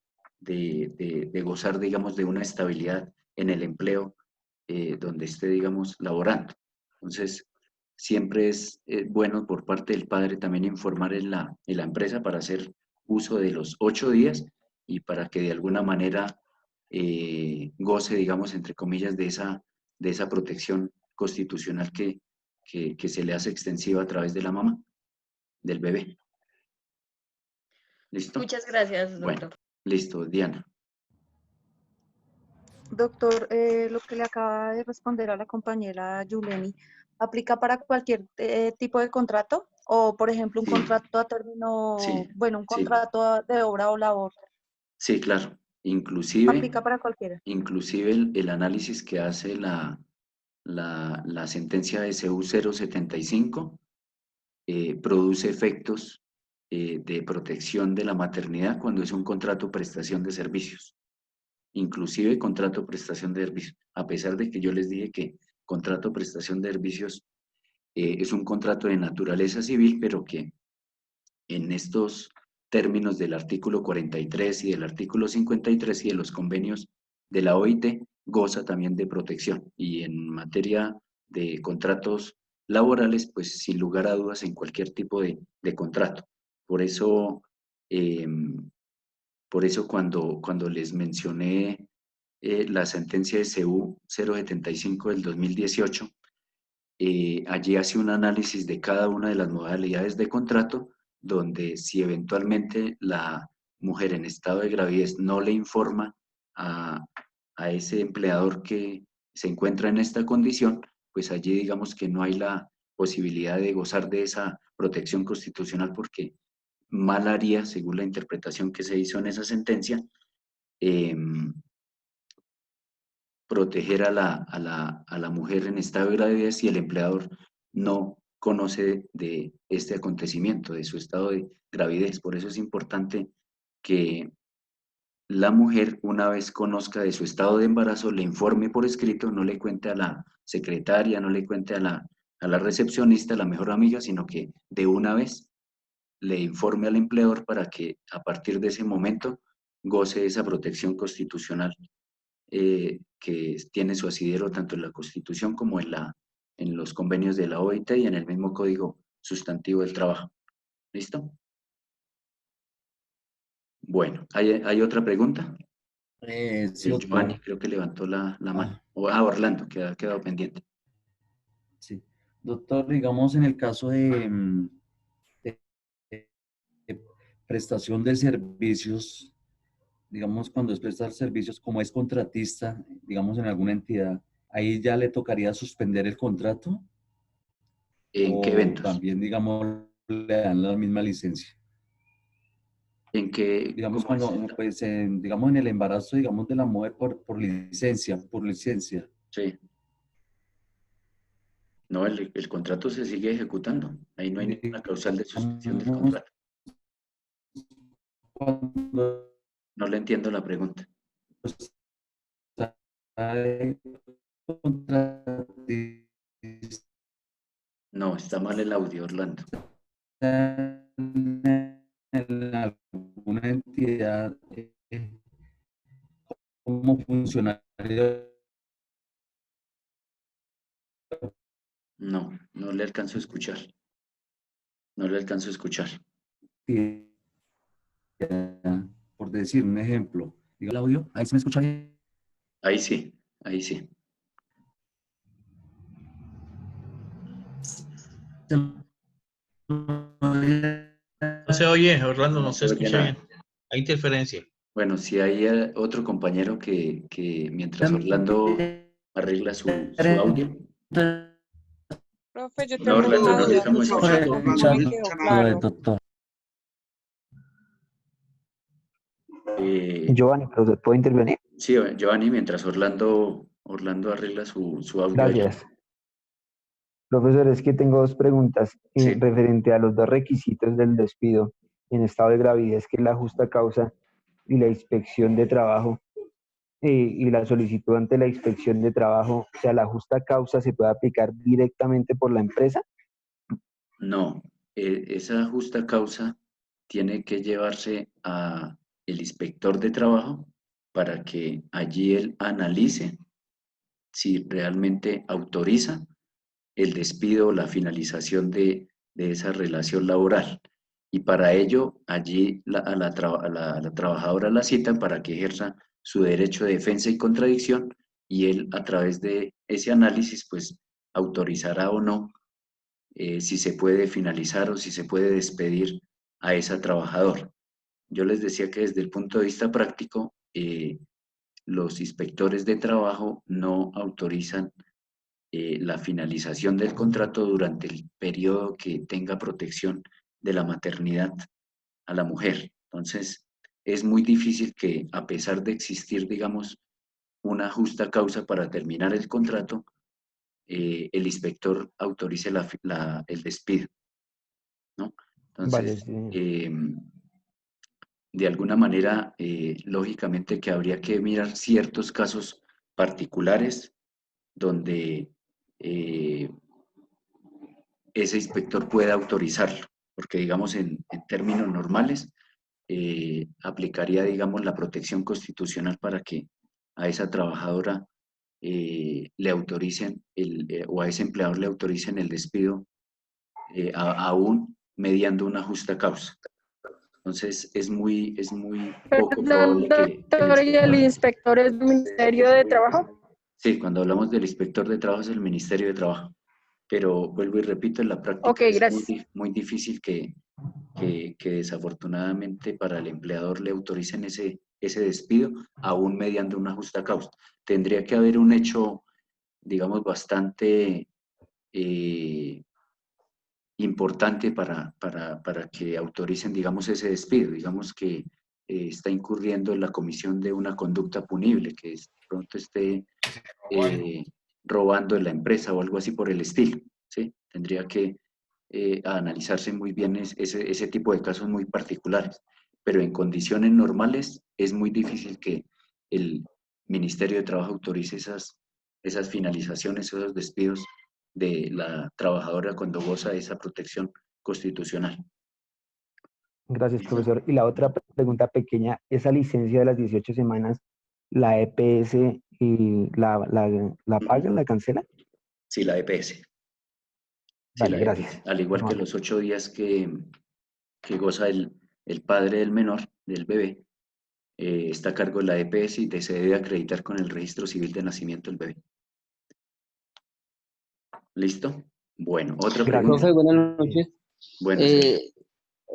S1: gozar, digamos, de una estabilidad en el empleo donde esté, digamos, laborando. Entonces, siempre es bueno por parte del padre también informar en la empresa para hacer uso de los 8 días y para que de alguna manera goce, digamos, entre comillas, de esa protección constitucional que se le hace extensiva a través de la mamá, del bebé. ¿Listo?
S8: Muchas gracias, doctor.
S1: Bueno, listo, Diana.
S10: Doctor, lo que le acaba de responder a la compañera Yuleni, ¿aplica para cualquier tipo de contrato? O, por ejemplo, un
S1: Sí.
S10: contrato a término,
S1: Sí,
S10: bueno, un
S1: sí.
S10: contrato de obra o labor.
S1: Sí, claro. Inclusive
S10: ¿Aplica para cualquiera?
S1: el análisis que hace la sentencia de CU 075 produce efectos de protección de la maternidad cuando es un contrato prestación de servicios. Inclusive contrato prestación de servicios, a pesar de que yo les dije que contrato prestación de servicios es un contrato de naturaleza civil, pero que en estos términos del artículo 43 y del artículo 53 y de los convenios de la OIT goza también de protección. Y en materia de contratos laborales, pues sin lugar a dudas en cualquier tipo de contrato. Por eso, cuando les mencioné la sentencia de CU 075 del 2018, allí hace un análisis de cada una de las modalidades de contrato, donde si eventualmente la mujer en estado de gravidez no le informa a ese empleador que se encuentra en esta condición, pues allí digamos que no hay la posibilidad de gozar de esa protección constitucional porque mal haría, según la interpretación que se hizo en esa sentencia, proteger a la mujer en estado de gravidez si el empleador no conoce de este acontecimiento, de su estado de gravidez. Por eso es importante que la mujer, una vez conozca de su estado de embarazo, le informe por escrito, no le cuente a la secretaria, no le cuente a la recepcionista, a la mejor amiga, sino que de una vez le informe al empleador para que a partir de ese momento goce de esa protección constitucional que tiene su asidero tanto en la Constitución como en los convenios de la OIT y en el mismo Código Sustantivo del Trabajo. ¿Listo? Bueno, ¿hay otra pregunta?
S9: Sí, doctor.
S1: Giovanni creo que levantó la mano. Orlando, que ha quedado pendiente.
S9: Sí. Doctor, digamos en el caso de prestación de servicios, digamos cuando es prestar servicios como es contratista, digamos en alguna entidad, ahí ya le tocaría suspender el contrato.
S1: ¿En qué eventos?
S9: También, digamos, le dan la misma licencia.
S1: ¿En qué?
S9: Digamos, cuando, pues, digamos, en el embarazo, digamos, de la mujer por licencia.
S1: Sí. No, el contrato se sigue ejecutando. Ahí no hay ninguna causal de suspensión del contrato. No le entiendo la pregunta. No, está mal el audio, Orlando.
S9: En alguna entidad como funcionario.
S1: No, no le alcanzo a escuchar. No le alcanzo a escuchar.
S9: Por decir un ejemplo, diga el audio, ¿ahí se me escucha bien?
S1: Ahí sí, ahí sí.
S11: No se oye, Orlando, no se
S1: oye
S11: escucha
S1: nada.
S11: bien. Hay interferencia.
S1: Bueno, si hay otro compañero que mientras Orlando arregla su audio.
S10: Profe, yo
S1: No,
S10: tengo una
S1: Orlando, no le
S10: duda.
S1: estamos escuchando.
S10: No me quedó claro.
S5: Doctor.
S13: Giovanni, ¿pero puedo intervenir?
S1: Sí, Giovanni, mientras Orlando arregla su audio allá.
S13: Gracias. Profesor, es que tengo dos preguntas
S1: Sí.
S13: referente a los dos requisitos del despido en estado de gravidez, que es la justa causa y la inspección de trabajo, y la solicitud ante la inspección de trabajo. O sea, ¿la justa causa se puede aplicar directamente por la empresa?
S1: No, esa justa causa tiene que llevarse a el inspector de trabajo para que allí él analice si realmente autoriza el despido o la finalización de esa relación laboral. Y para ello, allí a la trabajadora la citan para que ejerza su derecho de defensa y contradicción, y él, a través de ese análisis, pues autorizará o no si se puede finalizar o si se puede despedir a esa trabajadora. Yo les decía que desde el punto de vista práctico, los inspectores de trabajo no autorizan la finalización del contrato durante el periodo que tenga protección de la maternidad a la mujer. Entonces, es muy difícil que, a pesar de existir, digamos, una justa causa para terminar el contrato, el inspector autorice el despido, ¿no?
S13: Vale,
S1: Entonces,
S13: sí.
S1: de alguna manera, lógicamente que habría que mirar ciertos casos particulares donde ese inspector pueda autorizarlo, porque digamos en términos normales aplicaría, digamos, la protección constitucional para que a esa trabajadora le autoricen o a ese empleador le autoricen el despido aún mediando una justa causa. Entonces es muy poco probable que
S7: Doctor, ¿y el inspector es del Ministerio de Trabajo?
S1: Sí, cuando hablamos del inspector de trabajo es el Ministerio de Trabajo, pero vuelvo y repito, en la práctica
S7: Ok,
S1: es
S7: gracias.
S1: muy difícil que desafortunadamente para el empleador le autoricen ese despido aún mediante una justa causa. Tendría que haber un hecho, digamos, bastante importante para que autoricen, digamos, ese despido. Digamos que está incurriendo en la comisión de una conducta punible, que de pronto esté robando en la empresa o algo así por el estilo, ¿sí? Tendría que analizarse muy bien ese tipo de casos muy particulares, pero en condiciones normales es muy difícil que el Ministerio de Trabajo autorice esas finalizaciones, esos despidos de la trabajadora cuando goza de esa protección constitucional.
S13: Gracias, profesor. Y la otra pregunta pequeña, ¿esa licencia de las 18 semanas, la EPS la paga, la cancela?
S1: Sí, la EPS. Sí,
S13: Vale,
S1: la
S13: gracias.
S1: EPS. Al igual que los 8 días que goza el padre del menor, del bebé, está a cargo de la EPS y se debe acreditar con el registro civil de nacimiento del bebé. ¿Listo? Bueno, otra pregunta.
S14: Profe, buenas noches.
S1: Buenas noches.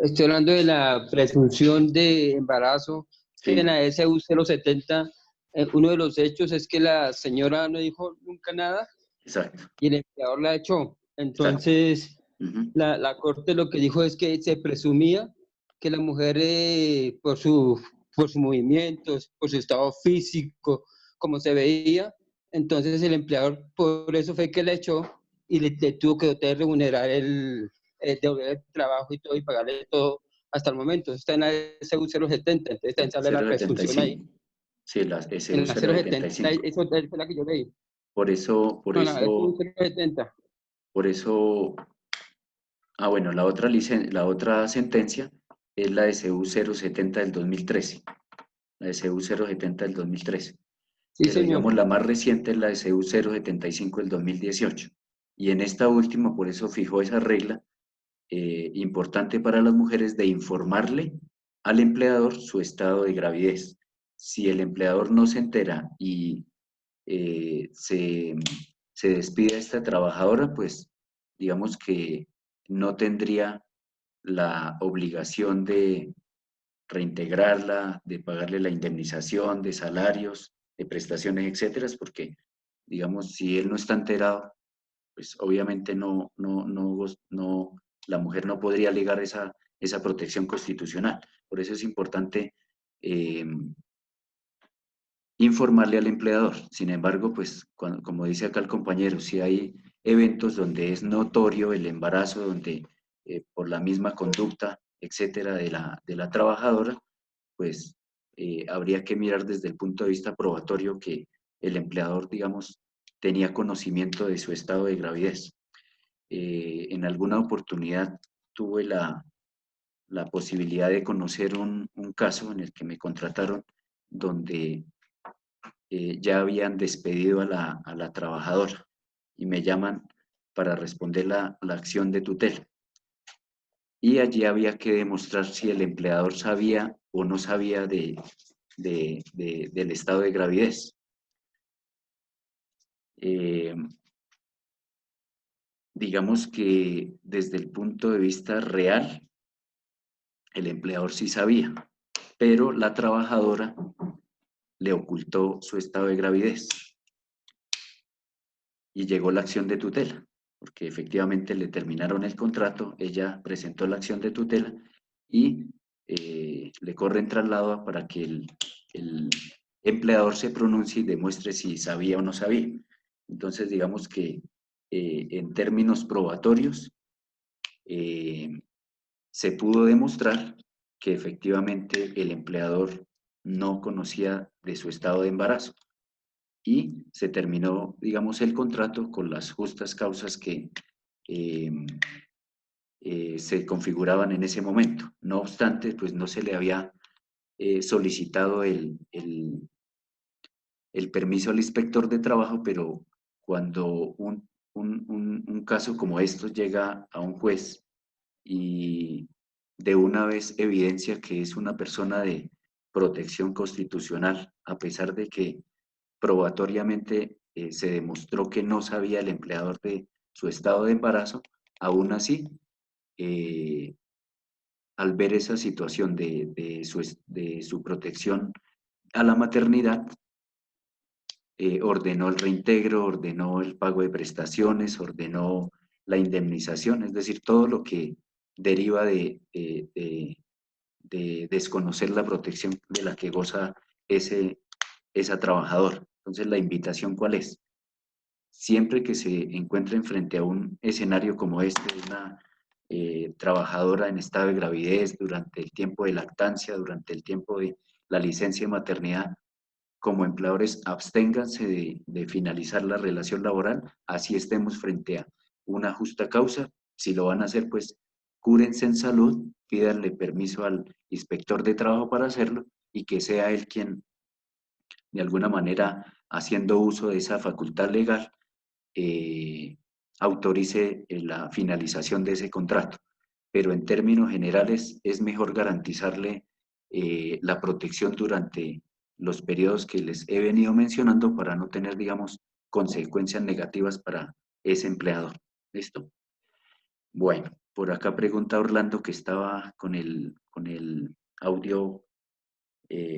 S14: Estoy hablando de la presunción de embarazo.
S1: Sí.
S14: En la SU 070, uno de los hechos es que la señora no dijo nunca nada.
S1: Exacto.
S14: Y el empleador la echó. Entonces, la corte lo que dijo es que se presumía que la mujer, por sus movimientos, por su estado físico, como se veía, entonces el empleador por eso fue que la echó, y le tuvo que remunerar devolver el trabajo y todo y pagarle todo hasta el momento. Está en la SU 070, entonces también sale la presunción ahí.
S1: 075. Sí, la SU
S14: En la 070,
S1: 075.
S14: eso fue la que yo leí.
S1: Por eso,
S14: No, la SU 070.
S1: por eso, bueno, la otra sentencia es la SU 070 del 2013. La SU 070 del 2013.
S14: Sí,
S1: Pero
S14: señor.
S1: digamos la más reciente es la SU 075 del 2018. Y en esta última, por eso fijó esa regla importante para las mujeres de informarle al empleador su estado de gravidez. Si el empleador no se entera y se despide a esta trabajadora, pues digamos que no tendría la obligación de reintegrarla, de pagarle la indemnización, de salarios, de prestaciones, etcétera, porque, digamos, si él no está enterado, pues obviamente la mujer no podría alegar esa protección constitucional. Por eso es importante informarle al empleador. Sin embargo, pues, como dice acá el compañero, si hay eventos donde es notorio el embarazo, donde por la misma conducta, etcétera, de la trabajadora, pues habría que mirar desde el punto de vista probatorio que el empleador, digamos, tenía conocimiento de su estado de gravidez. En alguna oportunidad tuve la posibilidad de conocer un caso en el que me contrataron donde ya habían despedido a la trabajadora y me llaman para responder la acción de tutela. Y allí había que demostrar si el empleador sabía o no sabía del estado de gravidez. Digamos que desde el punto de vista real, el empleador sí sabía, pero la trabajadora le ocultó su estado de gravidez y llegó la acción de tutela, porque efectivamente le terminaron el contrato, ella presentó la acción de tutela y le corren traslado para que el empleador se pronuncie y demuestre si sabía o no sabía. Entonces, digamos que en términos probatorios, se pudo demostrar que efectivamente el empleador no conocía de su estado de embarazo y se terminó, digamos, el contrato con las justas causas que se configuraban en ese momento. No obstante, pues no se le había solicitado el permiso al inspector de trabajo, pero cuando un caso como estos llega a un juez y de una vez evidencia que es una persona de protección constitucional, a pesar de que probatoriamente se demostró que no sabía el empleador de su estado de embarazo, aún así, al ver esa situación de su protección a la maternidad, ordenó el reintegro, ordenó el pago de prestaciones, ordenó la indemnización, es decir, todo lo que deriva de desconocer la protección de la que goza esa trabajadora. Entonces, la invitación, ¿cuál es? Siempre que se encuentren frente a un escenario como este, una trabajadora en estado de gravidez durante el tiempo de lactancia, durante el tiempo de la licencia de maternidad, como empleadores, absténganse de finalizar la relación laboral, así estemos frente a una justa causa. Si lo van a hacer, pues cúrense en salud, pídanle permiso al inspector de trabajo para hacerlo y que sea él quien, de alguna manera, haciendo uso de esa facultad legal, autorice la finalización de ese contrato. Pero en términos generales es mejor garantizarle la protección durante los periodos que les he venido mencionando para no tener, digamos, consecuencias negativas para ese empleador. ¿Listo? Bueno, por acá pregunta Orlando que estaba con el audio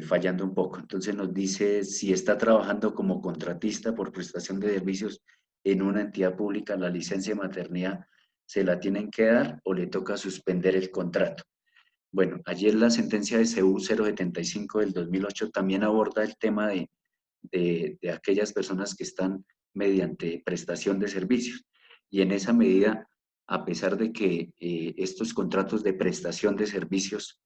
S1: fallando un poco. Entonces nos dice si está trabajando como contratista por prestación de servicios en una entidad pública, la licencia de maternidad se la tienen que dar o le toca suspender el contrato. Bueno, ayer la sentencia de CU 075 del 2008 también aborda el tema de aquellas personas que están mediante prestación de servicios. Y en esa medida, a pesar de que estos contratos de prestación de servicios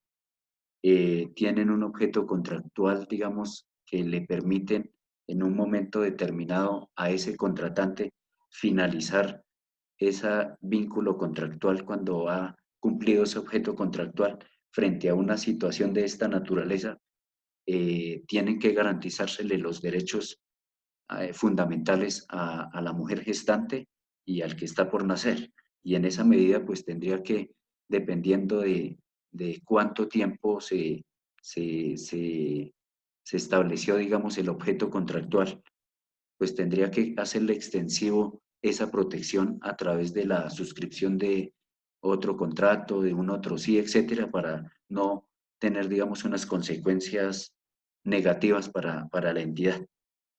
S1: tienen un objeto contractual, digamos, que le permiten en un momento determinado a ese contratante finalizar ese vínculo contractual cuando ha cumplido ese objeto contractual frente a una situación de esta naturaleza, tienen que garantizársele los derechos fundamentales a la mujer gestante y al que está por nacer. Y en esa medida, pues tendría que, dependiendo de cuánto tiempo se estableció, digamos, el objeto contractual, pues tendría que hacerle extensivo esa protección a través de la suscripción de otro contrato, de un otro sí, etcétera, para no tener, digamos, unas consecuencias negativas para la entidad.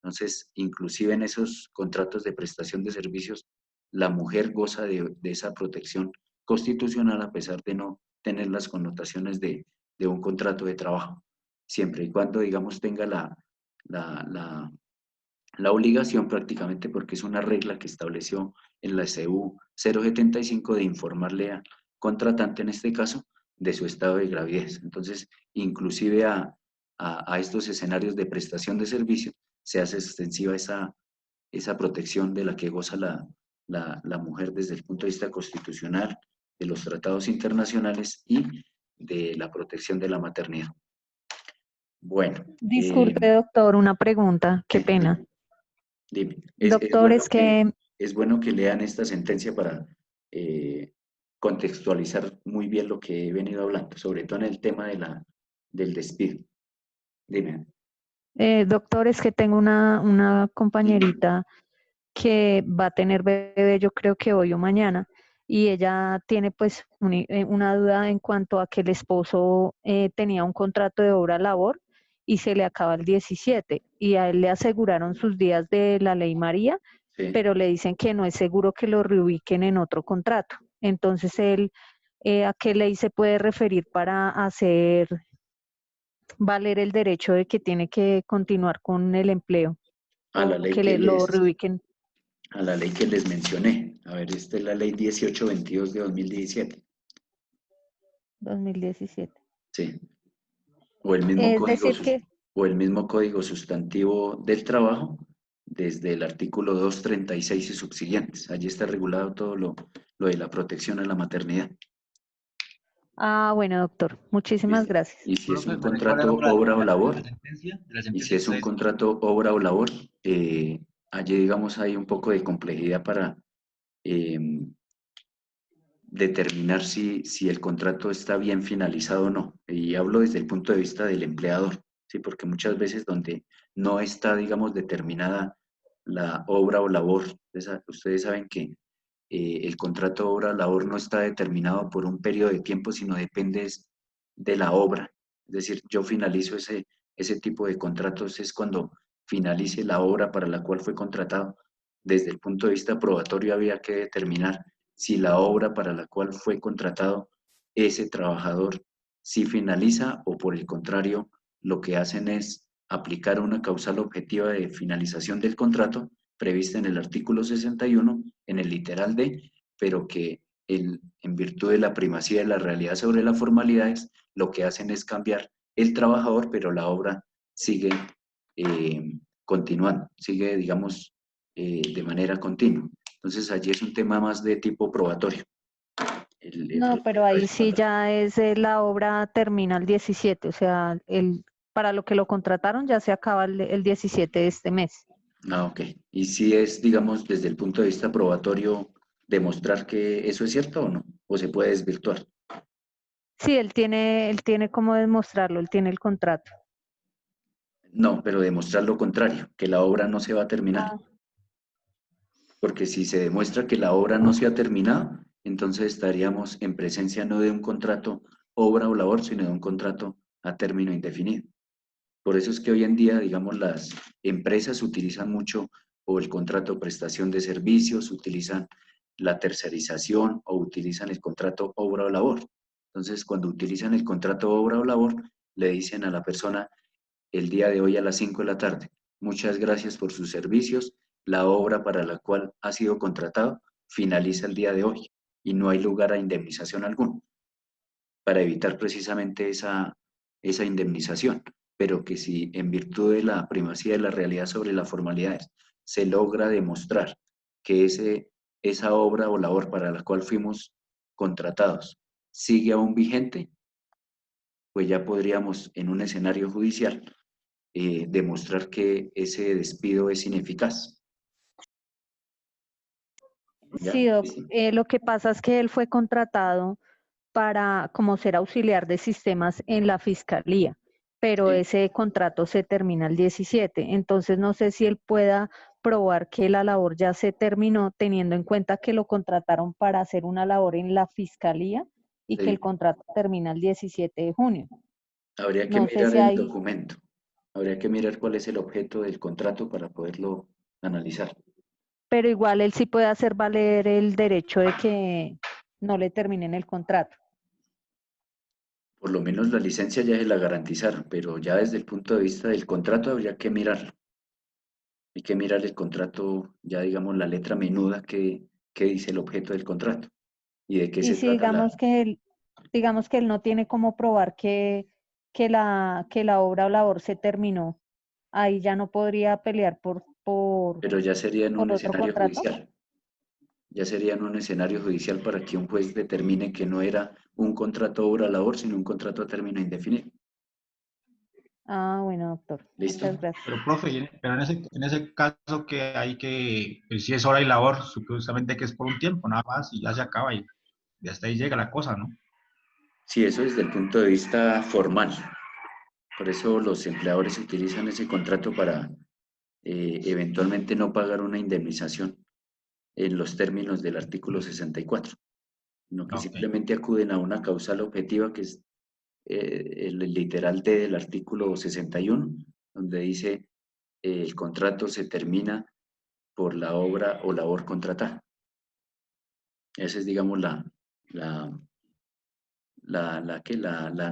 S1: Entonces, inclusive en esos contratos de prestación de servicios, la mujer goza de esa protección constitucional a pesar de no tener las connotaciones de un contrato de trabajo, siempre y cuando, digamos, tenga la obligación prácticamente, porque es una regla que estableció en la SEU 075 de informarle al contratante, en este caso, de su estado de gravidez. Entonces, inclusive a estos escenarios de prestación de servicios, se hace extensiva esa protección de la que goza la mujer desde el punto de vista constitucional, de los tratados internacionales y de la protección de la maternidad. Bueno.
S10: Disculpe, doctor, una pregunta, qué pena.
S1: Dime.
S10: Doctor, es que...
S1: Es bueno que lean esta sentencia para contextualizar muy bien lo que he venido hablando, sobre todo en el tema del despido. Dime.
S10: Doctor, es que tengo una compañerita que va a tener bebé, yo creo que hoy o mañana, y ella tiene pues una duda en cuanto a que el esposo tenía un contrato de obra-labor y se le acaba el 17, y a él le aseguraron sus días de la Ley María,
S1: Sí.
S10: pero le dicen que no es seguro que lo reubiquen en otro contrato. Entonces, él, ¿a qué ley se puede referir para hacer valer el derecho de que tiene que continuar con el empleo
S1: A la
S10: o
S1: ley
S10: que lo reubiquen?
S1: A la ley que les mencioné. A ver, esta es la ley 1822 de 2017.
S10: 2017.
S1: Sí. O el mismo
S10: Es
S1: código,
S10: decir que...
S1: o el mismo código sustantivo del trabajo, desde el artículo 236 y subsiguientes. Allí está regulado todo lo de la protección a la maternidad.
S10: Ah, bueno, doctor. Muchísimas gracias.
S1: Y si es un contrato obra o labor, allí digamos hay un poco de complejidad para determinar si el contrato está bien finalizado o no. Y hablo desde el punto de vista del empleador, ¿sí? Porque muchas veces donde no está, digamos, determinada la obra o labor, ustedes saben que el contrato obra-labor no está determinado por un periodo de tiempo, sino depende de la obra. Es decir, yo finalizo ese tipo de contratos es cuando finalice la obra para la cual fue contratado. Desde el punto de vista probatorio había que determinar si la obra para la cual fue contratado ese trabajador, si finaliza o por el contrario, lo que hacen es aplicar una causal objetiva de finalización del contrato prevista en el artículo 61, en el literal D, pero que en virtud de la primacía de la realidad sobre las formalidades, lo que hacen es cambiar el trabajador, pero la obra sigue continuando, sigue, digamos, de manera continua. Entonces, allí es un tema más de tipo probatorio.
S10: No, pero ahí sí ya es la obra termina el 17, o sea, para lo que lo contrataron ya se acaba el 17 de este mes.
S1: Ah, ok. ¿Y si es, digamos, desde el punto de vista probatorio, demostrar que eso es cierto o no? ¿O se puede desvirtuar?
S10: Sí, él tiene cómo demostrarlo, él tiene el contrato.
S1: No, pero demostrar lo contrario, que la obra no se va a terminar.
S10: Ah.
S1: Porque si se demuestra que la obra no se ha terminado, entonces estaríamos en presencia no de un contrato obra o labor, sino de un contrato a término indefinido. Por eso es que hoy en día, digamos, las empresas utilizan mucho o el contrato de prestación de servicios, utilizan la tercerización o utilizan el contrato obra o labor. Entonces, cuando utilizan el contrato obra o labor, le dicen a la persona el día de hoy a las 5 de la tarde, muchas gracias por sus servicios, la obra para la cual ha sido contratado finaliza el día de hoy y no hay lugar a indemnización alguna, para evitar precisamente esa indemnización, pero que si en virtud de la primacía de la realidad sobre las formalidades se logra demostrar que esa obra o labor para la cual fuimos contratados sigue aún vigente, pues ya podríamos en un escenario judicial demostrar que ese despido es ineficaz. ¿Ya?
S10: Sí, Doc, lo que pasa es que él fue contratado para como ser auxiliar de sistemas en la fiscalía, pero ese contrato se termina el 17, entonces no sé si él pueda probar que la labor ya se terminó, teniendo en cuenta que lo contrataron para hacer una labor en la fiscalía y que el contrato termina el 17 de junio.
S1: Habría que
S10: No sé
S1: mirar
S10: si
S1: el
S10: hay,
S1: documento, habría que mirar cuál es el objeto del contrato para poderlo analizar.
S10: pero igual él sí puede hacer valer el derecho de que no le terminen el contrato.
S1: Por lo menos la licencia ya se la garantizaron, pero ya desde el punto de vista del contrato habría que mirarlo. Hay que mirar el contrato, ya digamos la letra menuda que dice el objeto del contrato y de qué
S10: Y
S1: se
S10: si
S1: trata
S10: digamos que él no tiene cómo probar que la obra o labor se terminó, ahí ya no podría pelear
S1: pero ya sería en un
S10: por otro
S1: escenario
S10: contrato.
S1: judicial. Ya sería en un escenario judicial para que un juez determine que no era un contrato obra-labor, sino un contrato a término indefinido.
S10: Ah, bueno, doctor.
S1: ¿Listo?
S10: Muchas gracias.
S11: Pero, profe, pero en ese caso que hay que, pues, si es hora y labor, supuestamente que es por un tiempo, nada más, y ya se acaba y hasta ahí llega la cosa, ¿no?
S1: Sí, eso desde el punto de vista formal. Por eso los empleadores utilizan ese contrato para eventualmente no pagar una indemnización en los términos del artículo 64, sino que simplemente acuden a una causal objetiva que es el literal D del artículo 61, donde dice el contrato se termina por la obra o labor contratada. Esa es, digamos, la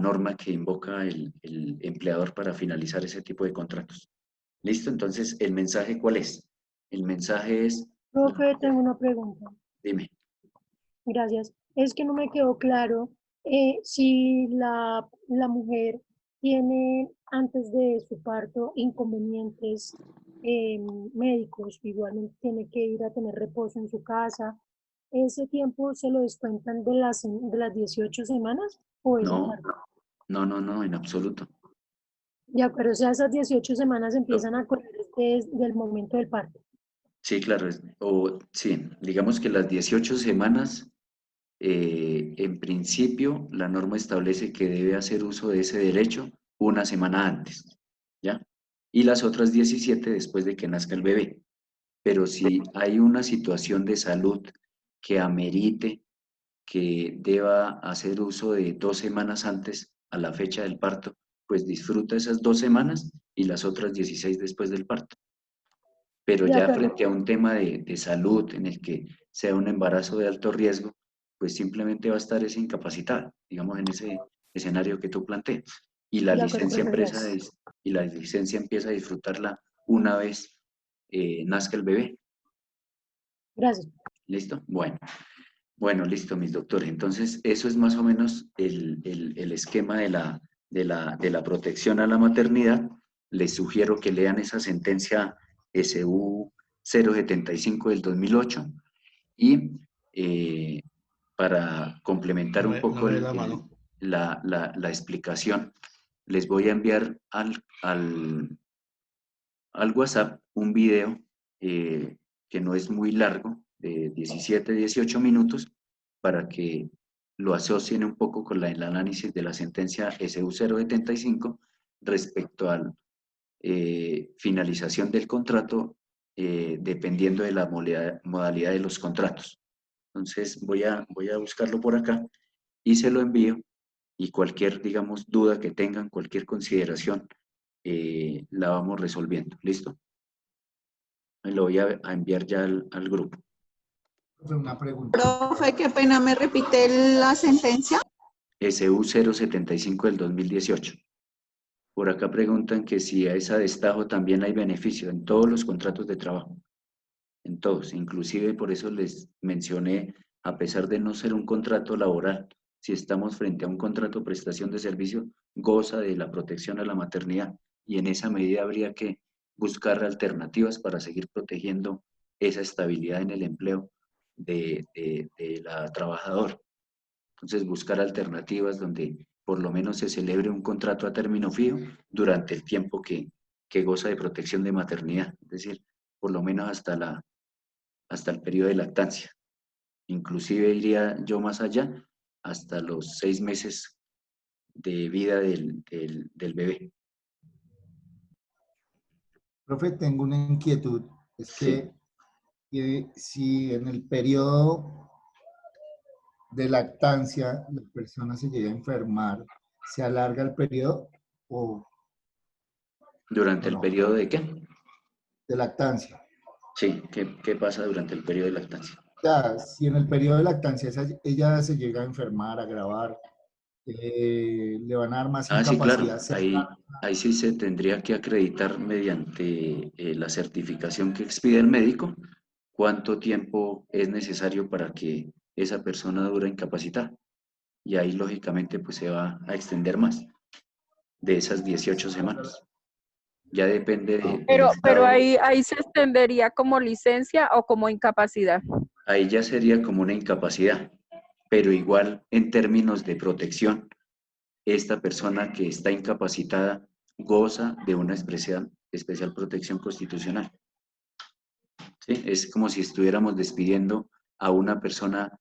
S1: norma que invoca el empleador para finalizar ese tipo de contratos. ¿Listo? Entonces, ¿el mensaje cuál es? El mensaje es...
S7: Profe, tengo una pregunta.
S1: Dime.
S7: Gracias. Es que no me quedó claro si la mujer tiene antes de su parto inconvenientes médicos, igualmente tiene que ir a tener reposo en su casa. ¿Ese tiempo se lo descuentan de las 18 semanas o es
S1: No,
S7: aparte?
S1: no, en absoluto.
S7: Ya, pero o sea, esas 18 semanas empiezan a correr desde el momento del parto.
S1: Sí, claro. Sí, digamos que las 18 semanas, en principio, la norma establece que debe hacer uso de ese derecho una semana antes, ¿ya? Y las otras 17 después de que nazca el bebé. Pero si hay una situación de salud que amerite que deba hacer uso de 2 semanas antes a la fecha del parto, pues disfruta esas 2 semanas y las otras 16 después del parto. Pero
S7: Ya,
S1: ya
S7: pero
S1: frente a un tema de salud en el que sea un embarazo de alto riesgo, pues simplemente va a estar ese incapacitado, digamos, en ese escenario que tú planteas. Y la
S7: de acuerdo,
S1: licencia
S7: profe, gracias.
S1: empieza a disfrutarla una vez nazca el bebé.
S7: Gracias.
S1: ¿Listo? Bueno, listo, mis doctores. Entonces, eso es más o menos el esquema de la protección a la maternidad. Les sugiero que lean esa sentencia SU 075 del 2008 y para complementar un poco la explicación, les voy a enviar al WhatsApp un video que no es muy largo, de 17, 18 minutos, para que lo asocien un poco con el análisis de la sentencia SU 075 respecto a finalización del contrato dependiendo de la modalidad de los contratos. Entonces voy a buscarlo por acá y se lo envío, y cualquier, digamos, duda que tengan, cualquier consideración, la vamos resolviendo. ¿Listo? Lo voy a enviar ya al grupo.
S3: Una pregunta. Profe, qué pena, ¿me repite la sentencia?
S1: SU 075 del 2018. Por acá preguntan que si a esa destajo también hay beneficio en todos los contratos de trabajo. en todos. Inclusive por eso les mencioné, a pesar de no ser un contrato laboral, si estamos frente a un contrato de prestación de servicio, goza de la protección a la maternidad, y en esa medida habría que buscar alternativas para seguir protegiendo esa estabilidad en el empleo de la trabajadora. Entonces, buscar alternativas donde por lo menos se celebre un contrato a término fijo durante el tiempo que goza de protección de maternidad, es decir, por lo menos hasta el periodo de lactancia. Inclusive iría yo más allá, hasta los 6 meses de vida del bebé.
S15: Profe, tengo una inquietud. Es
S1: Sí.
S15: que si en el periodo de lactancia la persona se llega a enfermar, ¿se alarga el periodo o
S1: ¿Durante el
S15: no?
S1: periodo de qué?
S15: De lactancia.
S1: Sí, ¿qué pasa durante el periodo de lactancia?
S15: Ya, si en el periodo de lactancia ella se llega a enfermar, a agravar, le van a dar más
S1: Sí, claro.
S15: incapacidad.
S1: Ahí sí se tendría que acreditar mediante la certificación que expide el médico cuánto tiempo es necesario para que esa persona dure incapacitada. Y ahí, lógicamente, pues se va a extender más de esas 18 semanas. Ya depende del
S16: Pero
S1: estado.
S16: ahí se extendería como licencia o como incapacidad.
S1: Ahí ya sería como una incapacidad, pero igual en términos de protección, esta persona que está incapacitada goza de una especial protección constitucional. ¿Sí? Es como si estuviéramos despidiendo a una persona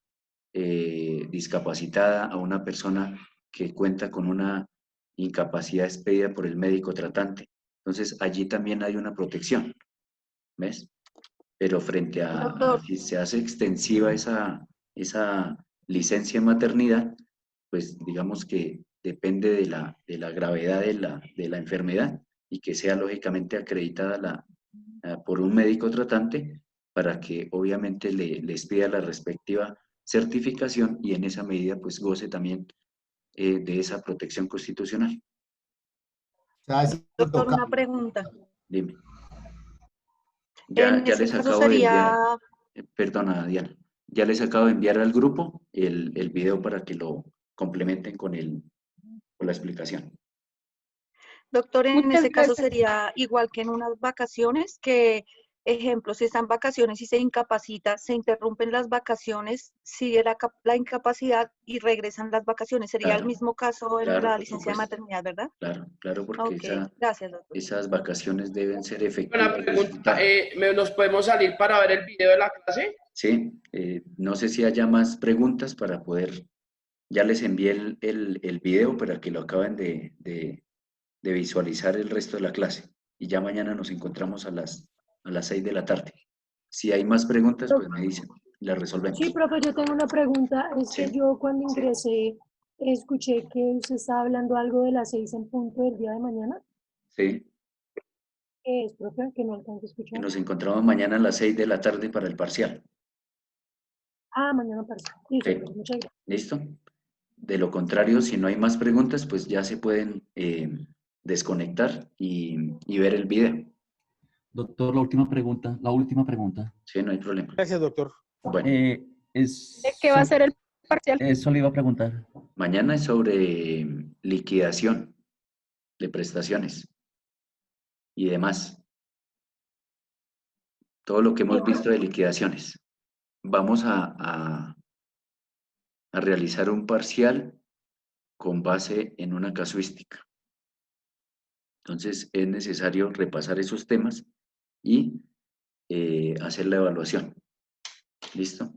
S1: discapacitada, a una persona que cuenta con una incapacidad expedida por el médico tratante. Entonces, allí también hay una protección, ¿ves? Pero frente a si se hace extensiva esa licencia en maternidad, pues digamos que depende de la gravedad de la enfermedad y que sea lógicamente acreditada por un médico tratante para que obviamente les pida la respectiva certificación y en esa medida pues goce también de esa protección constitucional.
S17: Doctor, una pregunta.
S1: Dime.
S17: En
S1: Ya
S17: ese
S1: les
S17: caso
S1: acabo de
S17: sería,
S1: enviar, perdona Diana, ya les acabo de enviar al grupo el video para que lo complementen con la explicación.
S17: doctor, en
S16: Muchas
S17: ese caso
S16: gracias.
S17: sería igual que en unas vacaciones, que, ejemplo, si están vacaciones y se incapacita, se interrumpen las vacaciones, sigue la incapacidad y regresan las vacaciones. Sería el
S1: Claro,
S17: mismo caso en
S1: claro,
S17: la
S1: por
S17: licencia de
S1: supuesto.
S17: maternidad, ¿verdad?
S1: Claro, porque
S17: Ok, gracias, doctor.
S1: esas vacaciones deben ser
S18: Una
S1: efectivas.
S18: pregunta, ¿nos podemos salir para ver el video de la clase?
S1: Sí, no sé si haya más preguntas para poder, ya les envié el video para que lo acaben de visualizar el resto de la clase. Y ya mañana nos encontramos a las 6 de la tarde. Si hay más preguntas, pues me dicen, las resolvemos.
S7: Sí, profe, yo tengo una pregunta. Es
S1: Sí.
S7: que yo cuando ingresé escuché que usted estaba hablando algo de las 6 en punto del día de mañana.
S1: Sí,
S7: ¿Qué es, profe? Que no alcanzo a
S1: y
S7: escuchar.
S1: nos encontramos mañana a las 6 de la tarde para el parcial.
S7: Ah, mañana parece. Listo,
S1: Sí.
S7: profe, muchas gracias.
S1: ¿Listo? De lo contrario, si no hay más preguntas, pues ya se pueden desconectar y ver el video.
S9: Doctor, la última pregunta.
S1: Sí, no hay problema.
S12: Gracias, doctor.
S1: Bueno,
S16: ¿De qué va a ser el parcial?
S9: Eso le iba a preguntar.
S1: mañana es sobre liquidación de prestaciones y demás. Todo lo que hemos visto de liquidaciones. Vamos a realizar un parcial con base en una casuística. Entonces, es necesario repasar esos temas y hacer la evaluación. ¿Listo?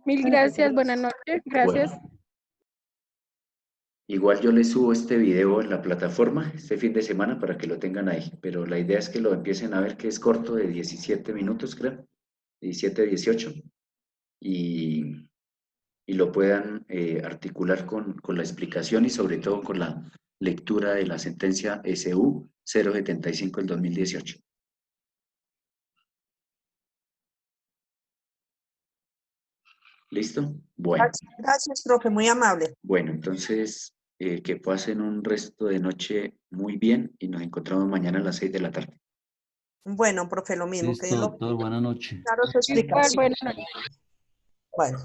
S16: Mil gracias, buenas noches, gracias.
S1: Bueno. Igual yo les subo este video en la plataforma este fin de semana para que lo tengan ahí, pero la idea es que lo empiecen a ver, que es corto, de 17 minutos, creo, 17, 18, y lo puedan articular con la explicación y sobre todo con la lectura de la sentencia SU 075 del 2018. ¿Listo? Bueno.
S17: Gracias, profe, muy amable.
S1: Bueno, entonces que pasen un resto de noche muy bien y nos encontramos mañana a las 6 de la tarde.
S19: Bueno, profe, lo mismo. Que
S9: Listo,
S19: lo
S9: doctor. Buenas noches.
S19: claro su
S16: Igual,
S19: explicación.
S16: buenas noches.
S19: Bueno.